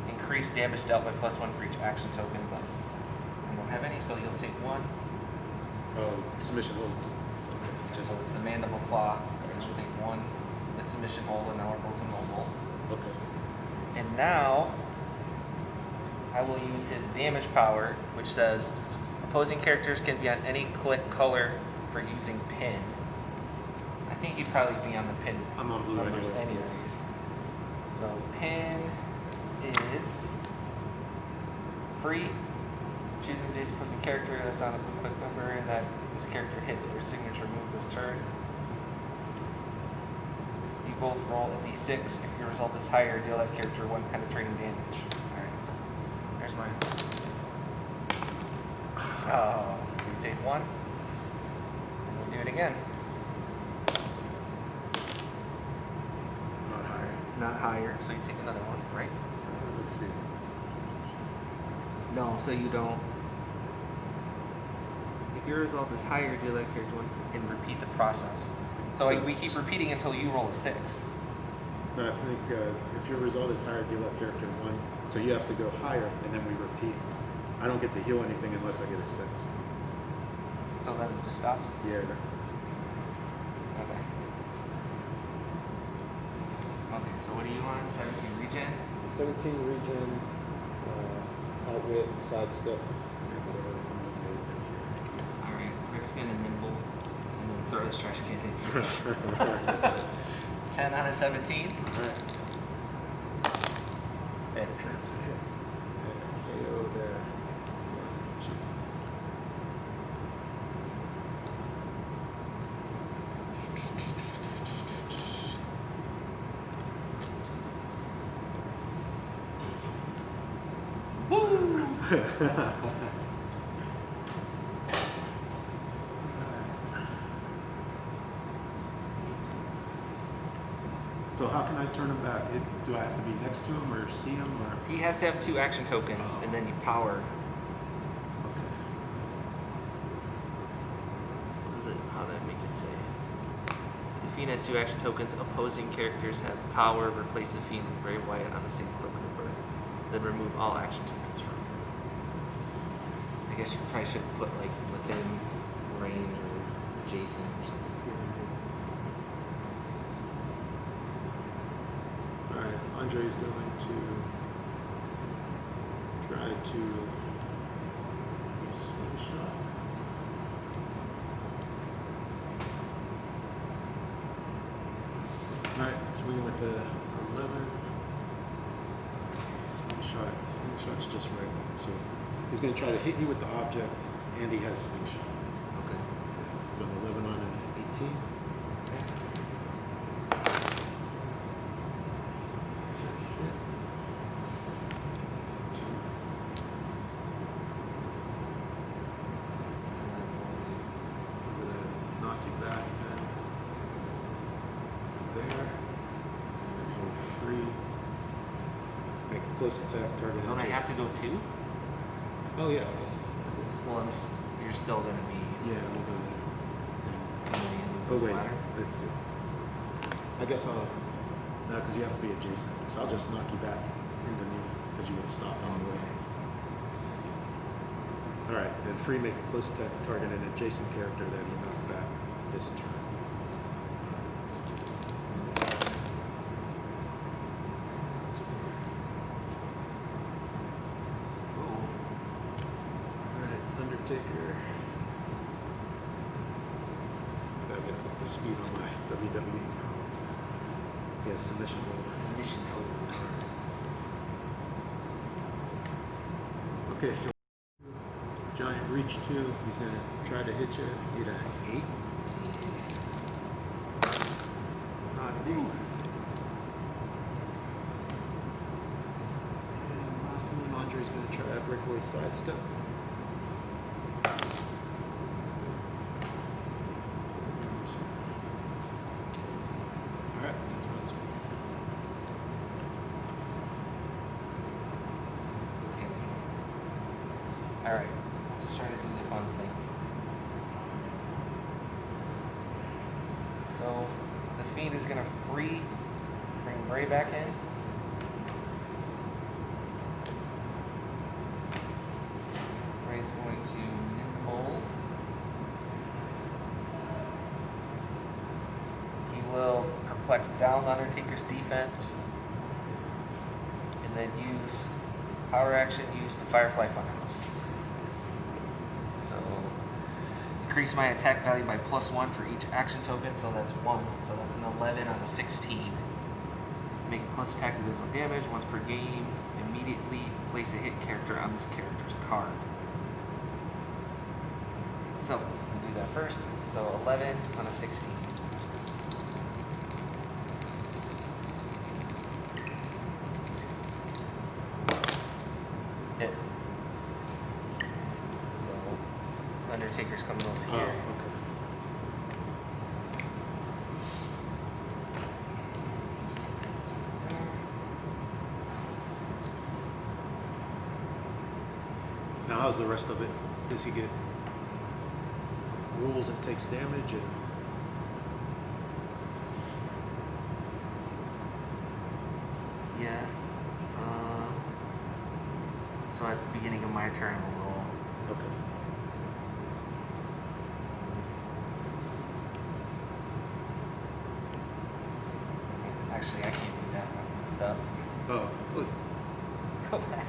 increase damage dealt by +1 for each action token, but I don't have any, so he'll take 1. Oh, submission holds. Okay. So it's the mandible claw. He'll take 1 with submission hold, and now we're both immobile. Okay. And now I will use his damage power, which says opposing characters can be on any click color for using pin. I think you'd probably be on the pin I'm on blue numbers anyway. anyways. So pin is free. Choosing adjacent opposing character that's on a blue click number and that this character hit with their signature move this turn. You both roll a d6. If your result is higher, deal that character 1 penetrating damage. Alright, so there's mine. Oh, so you take 1. And we do it again. Not higher. Not higher, so you take another 1, right? Let's see. No, so you don't. If your result is higher, deal that character 1 and repeat the process. So we keep repeating until you roll a 6. No, I think if your result is higher, deal that character 1. So you have to go higher, and then we repeat. I don't get to heal anything unless I get a 6. So then it just stops? Yeah. Okay. Okay, so what do you want? 17 regen? 17 regen, outwit, sidestep, and whatever one is in here. Alright, Rick's gonna nimble and then throw his trash can in first. 10 out of 17. Alright. Hit. That's a hit. And KO there. Woo! So how can I turn him back? Do I have to be next to him or see him or? He has to have 2 action tokens and then you power. Okay. What is it? How did I make it say? If the Fiend has 2 action tokens, opposing characters have power, replace the Fiend with Bray Wyatt on the same click number. Then remove all action tokens from it. I guess you probably should put like within range or adjacent or something. Alright, Andre's going to try to use slingshot. Alright, swinging with the 11. Slingshot's just right. So he's going to try to hit you with the object, and he has slingshot. Okay. So an 11 on an 18. Knock you back then. There. And then hold free. Make a close attack target. Don't I have to go 2? Oh yeah, I guess. Well, you're still going to be Yeah, we'll go coming in there. with Oh this wait, ladder. let's see. I guess I'll, no, because you have to be adjacent. So I'll just knock you back into me, because you would stop anyway. Alright, then free make a close attack target an adjacent character that you knock back this turn. Alright, Undertaker. Gotta get up to speed on my WWE. Yeah, submission hold. Submission hold. Okay. Giant reach 2. He's gonna try to hit you. Hit an 8. Not an 8. And last one, Andre's gonna try a breakaway sidestep. Alright, that's my turn. Alright, let's try to do the fun thing. So, the Fiend is going to bring Bray back in. Bray's going to nimble. He will perplex down Undertaker's defense. And then use power action, use the Firefly Funhouse. So, increase my attack value by +1 for each action token, so that's 1. So that's an 11 on a 16. Make a close attack that does 1 damage once per game. Immediately place a hit character on this character's card. So, we'll do that first. So 11 on a 16. Hit. So, Undertaker's coming over Oh, here. okay. Now, how's the rest of it? Does he get rules and takes damage? And Yes. So So at the beginning of my turn, we'll roll. Okay. Actually, I can't do that. I messed up. Oh, look. Go back.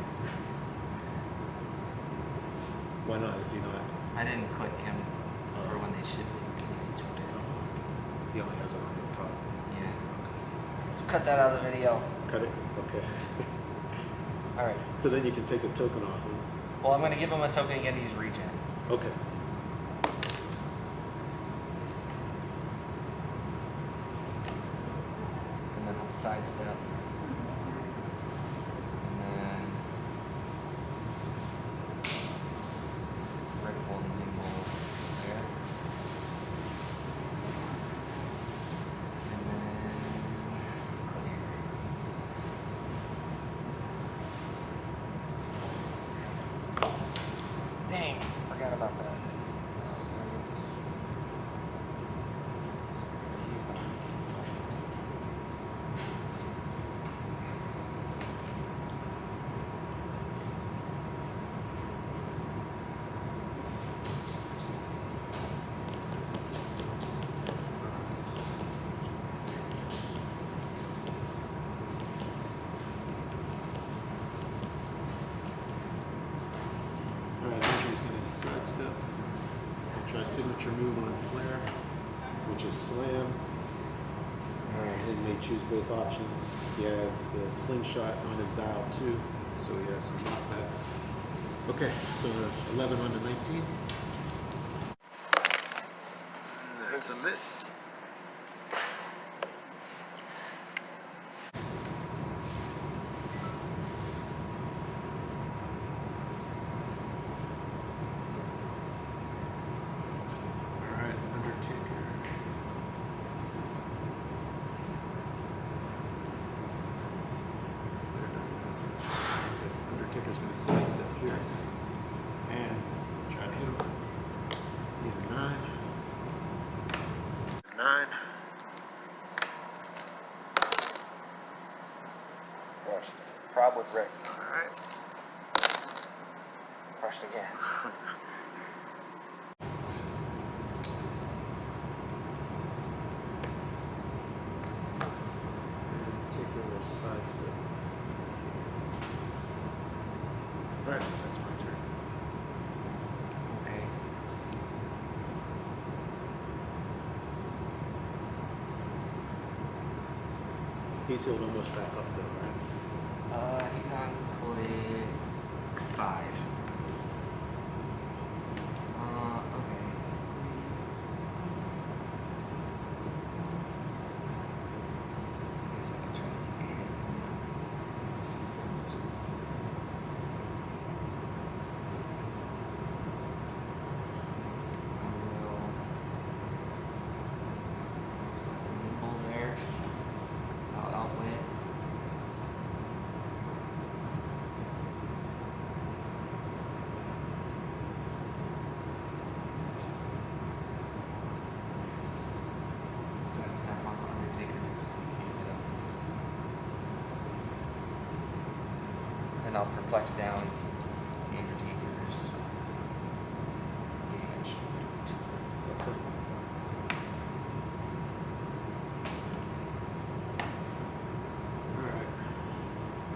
Why not? Is he not? I didn't click him for when they ship against each other. He only has it on the top. Yeah. So cut that out of the video. Cut it? Okay. Alright. So then you can take a token off him. Well, I'm going to give him a token again to use regen. Okay. And then I'll sidestep. And then vertical nimble there. And then clear. Dang, forgot about that. He's not. Alright, Andrew's going to sidestep. Try signature move on flare, which is slam. He may choose both options. He has the slingshot on his dial too, so he has some knockback. Okay, so 11 on to 19. That's a miss. Alright, Undertaker. Undertaker's going to sidestep here and try to hit him. He's 9. 9. Crushed. Prob with Rick. Alright. Crushed again. Undertaker will sidestep. Alright, that's my turn. Okay. He's healed almost back up though, right? He's on click 5. Okay. I guess I can try to take a hit. I will. Something nimble there. I'll outwit. Sidestep on the Undertaker because he can't get up with this. And I'll perplex down the Undertaker's damage. Okay. Alright.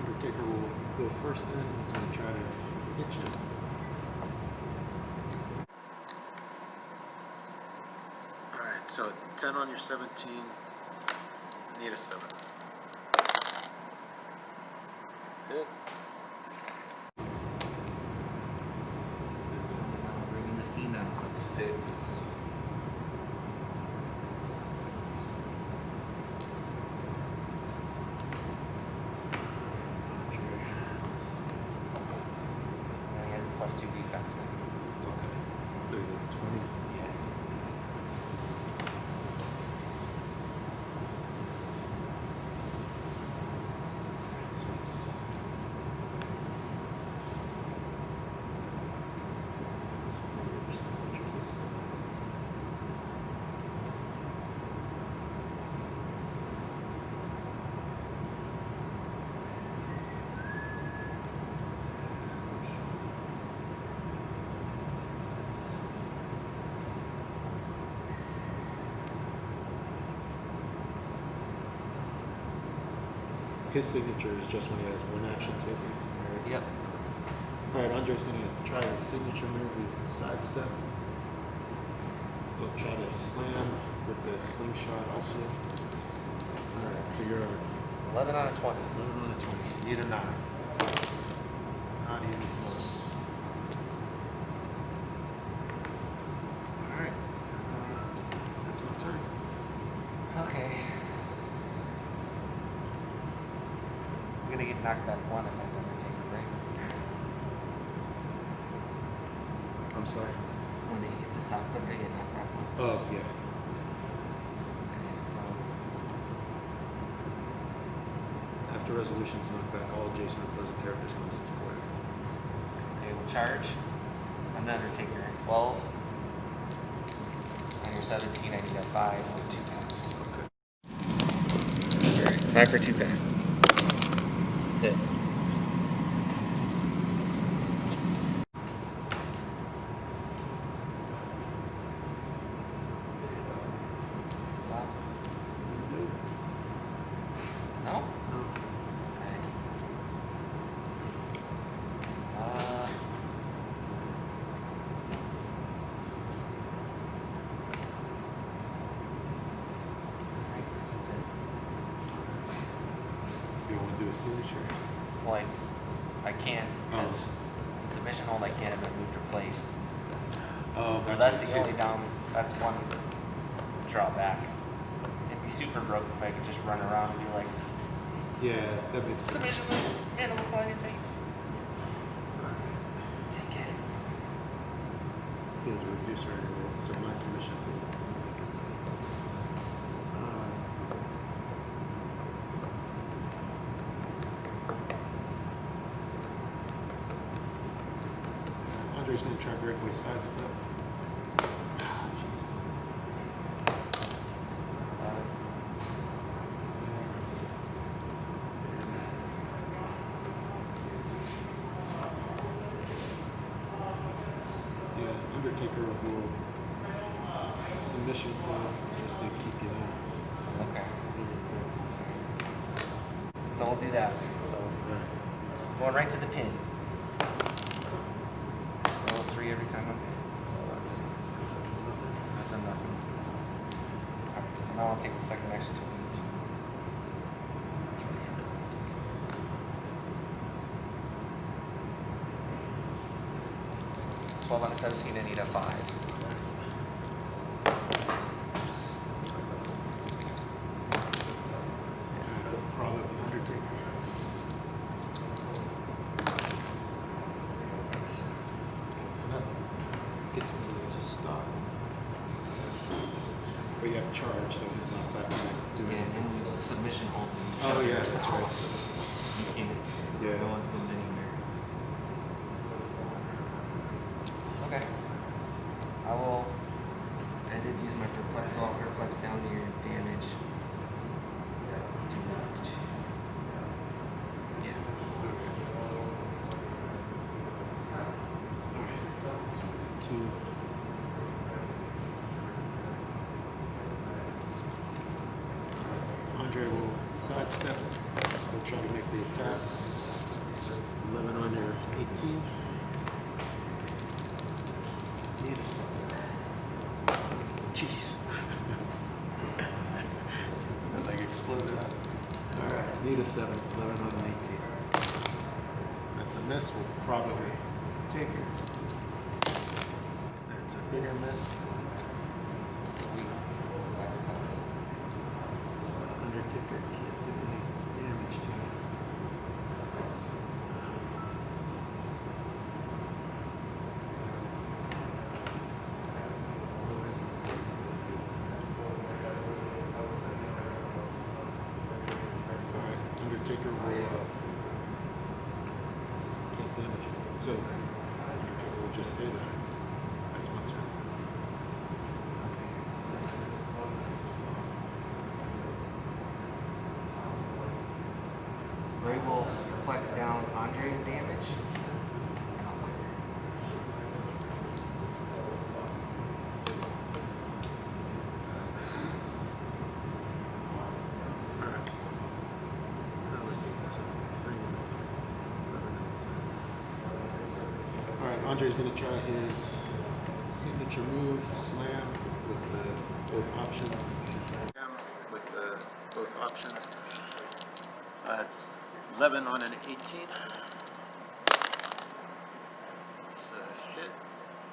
Undertaker will go first then. He's going to try to hit you. Alright, so 10 on your 17. Need a 7. Good. I'm bringing the Fiend down. Click 6. 6. And he has a +2 defense now. Okay. So he's at 20. Yeah. So it's signature is a 7. his signature is just when he has one action taken. Right? Yep. All right, Andre's going to try his signature move, his sidestep. He'll try to slam with the slingshot also. All right, so you're 11 out of 20. 11 on a 20. Need a 9. Not even close. All right, that's my turn. Okay. I'm gonna get knocked back 1 if I don't take a break. I'm sorry. When they get to stop them, they get knocked back 1. Oh, yeah. Okay, so After resolutions knock back, all adjacent opposing characters must square. okay, we'll charge. On the Undertaker, 12. On your 17, I need a 5 with 2 pass. Okay. Alright, 5 for 2 pass. Hit. Stop. No? No. Okay. I guess that's it. You want to do a signature? Well, I can't, because the submission hold I can't have been moved or placed. Oh, So that's the only down, that's one drawback. It'd be super broke if I could just run around and be like, Yeah, that makes sense. submission move, and it'll fall on your face. Take it. He has a reducer right away, so my submission will Andre's going to try breakaway sidestep. Jeez. Yeah, Undertaker will submission hold just to keep you there. Okay. So we'll do that. So going right to the pin. Roll 3 every time I'm pinned. So just that's a nothing. Alright, so now I'll take the second action to each. 12 on a 17, I need a 5. Oops. Probably with Undertaker. Thanks. Gets him to stop. But you have charge, so he's not back to do Yeah, anything. and we submission hold each Oh, other, yeah, so that's right. you can't. Yeah. No one's going anywhere. Okay. I will. I did use my perplex, so I'll perplex down to your damage. Yeah. So is it 2? Andre will sidestep. He'll try to make the attack. 11 on your 18. Need a 7. Jeez. That leg exploded out. Alright, need a 7. 11 on an 18. That's a miss. We'll probably take it. That's a bigger miss. Sweet. Undertaker can't do any damage to you. Alright, Undertaker will can't damage you. So Undertaker will just stay there. That's my turn. Ray will reflect down Andre's damage. And I'll clear. Alright. Now let's see. Andre's going to try his signature move, slam, with both options. Both options. 11 on an 18. It's a hit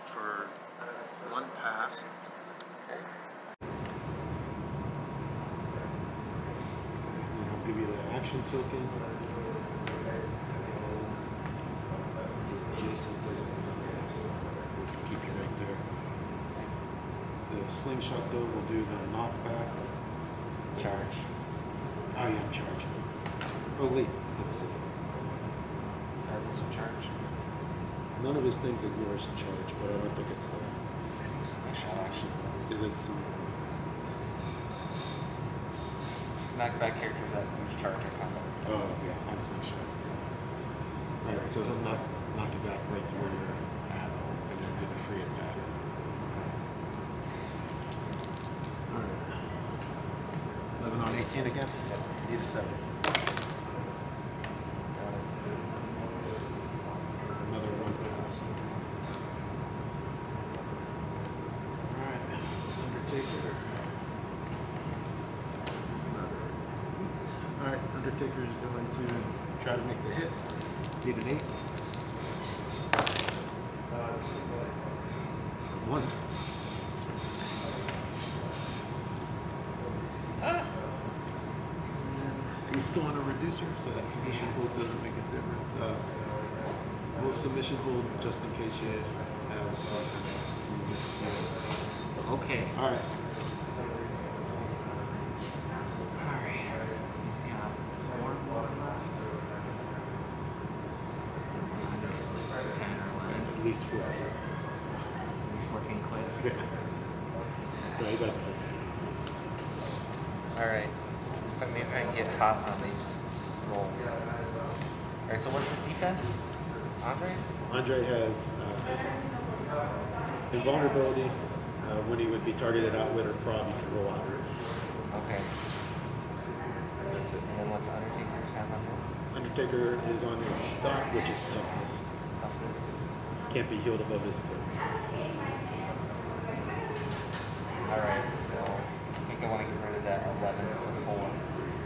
for one pass. Okay. And I'll give you the action token. Jason doesn't remember, so we'll keep you right there. The slingshot though will do the knockback. Charge. Oh yeah, charge. Oh wait, let's see. This will charge. None of his things ignores charge, but I don't think it's Slingshot actually. Is it some? Knockback characters that use charge or combat. Oh yeah, on slingshot. Alright, so he'll knock it back right to where you're at, and then do the free attack. Alright. 11 on 18 again? Need a 7. Another one pass. Alright, Undertaker. Alright, Undertaker is going to try to make the hit. Need an 8. 1. He's still on a reducer, so that submission hold doesn't make a difference. We'll submission hold just in case you have something. Okay. Alright. Alright. He's got 4 more left. 10 or 11. At least 14. At least 14 clicks. Yeah. So you got 10. Alright. Maybe I can get hot on these rolls. Alright, so what's his defense? Andre's? Andre has invulnerability. When he would be targeted outwit or prob, you can roll out. Okay. That's it. And then what's Undertaker have on his? Undertaker is on his stock, which is toughness. Toughness. Can't be healed above his clip. Alright, so I think I want to get rid of that 11 or 4.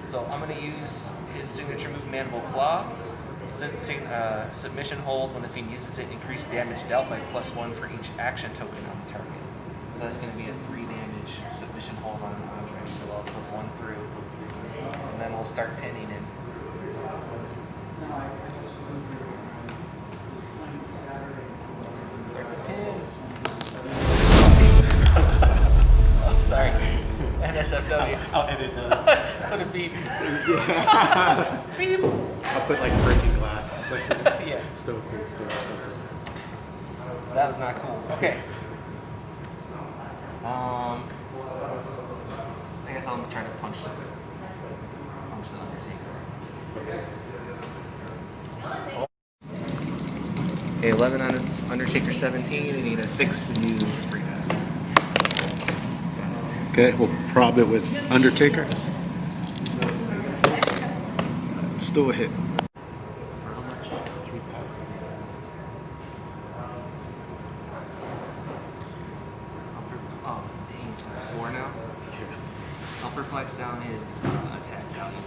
So I'm going to use his signature move, Mandible Claw. Submission hold, when the Fiend uses it, increase damage dealt by +1 for each action token on the target. So that's going to be a 3 damage submission hold on Andre. So I'll put 1 through. And then we'll start pinning him. Start the pin. Oh, sorry. NSFW. I'll edit that. Put a beep. Yeah. Beep. I'll put like breaking glass. Yeah. Stone Cold Stone or something. That was not cool. Okay. I guess I'm gonna try to punch the Undertaker. Okay, 11 on Undertaker 17. We need a 6 to do 3 pass. Okay, we'll prob it with Undertaker. Still a hit. For how much? 3 pass. Oh, dang, it's 4 now? I'll perplex down his attack value.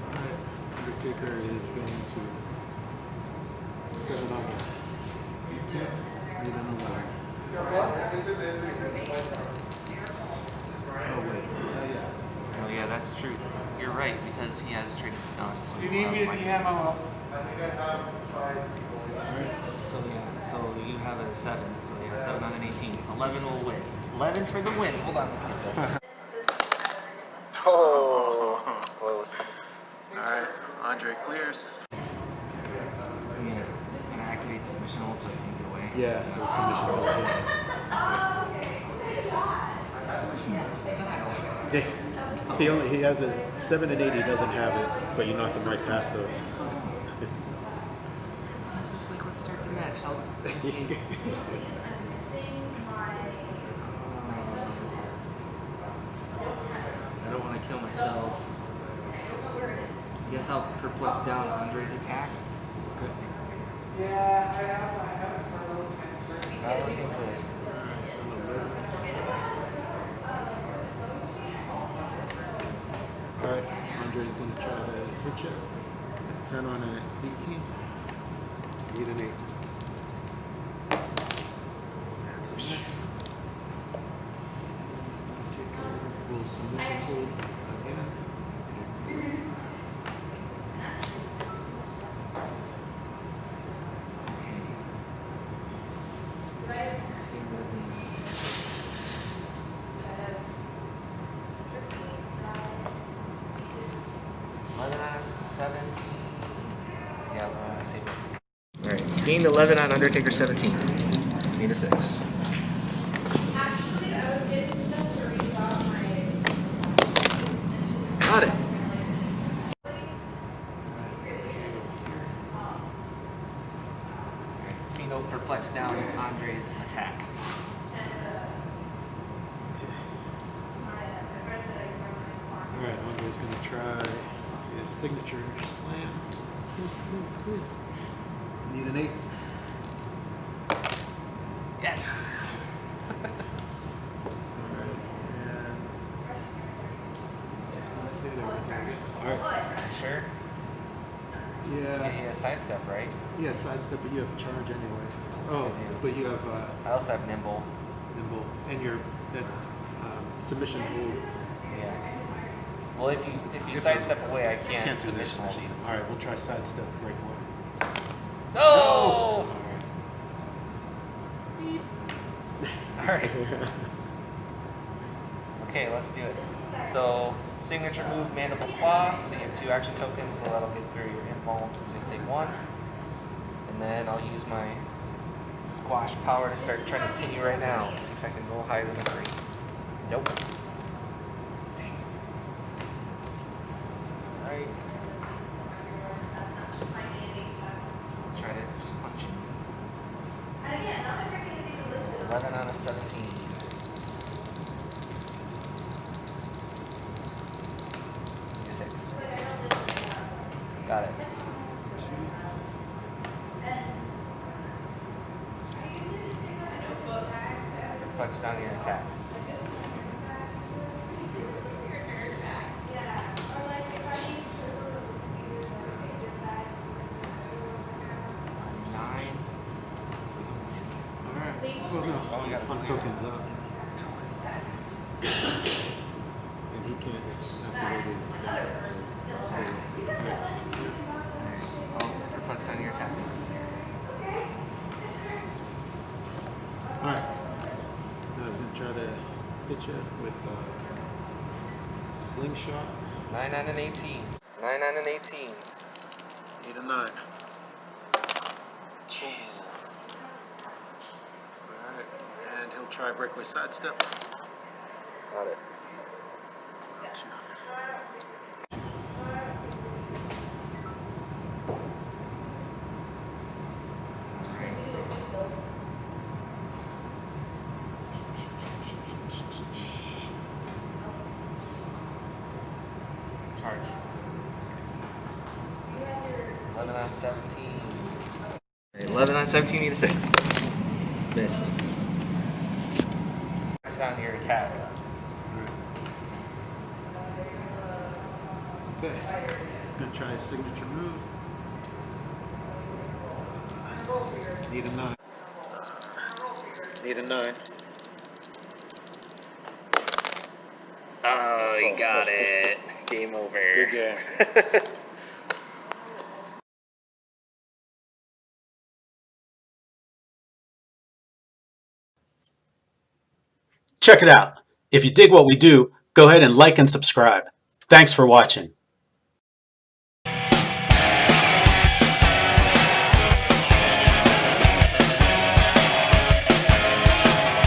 Alright, Undertaker is going to set it on 18, need an 11. Oh wait, Oh yeah, that's true. You're right, because he has traded stun. So You need me to DM him? So yeah, so you have a 7. So yeah, 7 on an 18. 11 will win. 11 for the win. Hold on, look at this. Oh, close. Alright, Andre clears. I'm gonna activate submission hold so I can get away. Yeah, the submission hold. Dial. He has a 7 and 8, he doesn't have it, but you knocked him right past those. Let's just like, let's start the match. kill myself. I guess I'll perplex down Andre's attack. Okay. Yeah, I haven't heard those things. Not looking good. Alright, Andre's gonna try to hit you. 10 on an 18. Need an 8. That's a miss. Will submission hold again. Yeah, we're on the same. Alright, Fiend 11 on Undertaker 17. Need a 6. Actually, I was getting stuff to restock my. Got it. Fiend will perplex down Andre's attack. Alright, Andre's gonna try his signature slam. Squeeze. Need an 8. Yes. Alright, and just gonna stay there with I guess. Alright. Sure. Yeah. He has sidestep, right? Yeah, sidestep, but you have charge anyway. Oh, I do. but you have I also have nimble. nimble, and your that submission hold. Yeah. Well, if you sidestep away, I can't submission submission hold you. All right, we'll try sidestep breakaway. No. All All right. Okay, let's do it. So, signature move, Mandible Claw. So you have 2 action tokens, so that'll get through your invuln. So you take 1. And then I'll use my squash power to start trying to pin you right now. See if I can roll higher than a 3. Nope. Dang. Alright. Try to just punch him. 11 out of 17. Need a 6. Got it. Perplex down your attack. Well, no, Oh, we got on clear. tokens up, Tokens status. and he can't activate his thing, so stay. Alright. Oh, perplex on your attack. Alright. Now he's gonna try to hit you with slingshot. 9 on an 18. 9 on an 18. Need a 9. Jesus. Alright, and he'll try breakaway sidestep. Got it. Gotcha. Charge. 11 on 17. 11 on 17, need a 6. Missed. Press on your attack. Okay, he's gonna try his signature move. Need a 9. Need a 9. Oh, you got it. Game over. Good game. Check it out. If you dig what we do, go ahead and like and subscribe. Thanks for watching.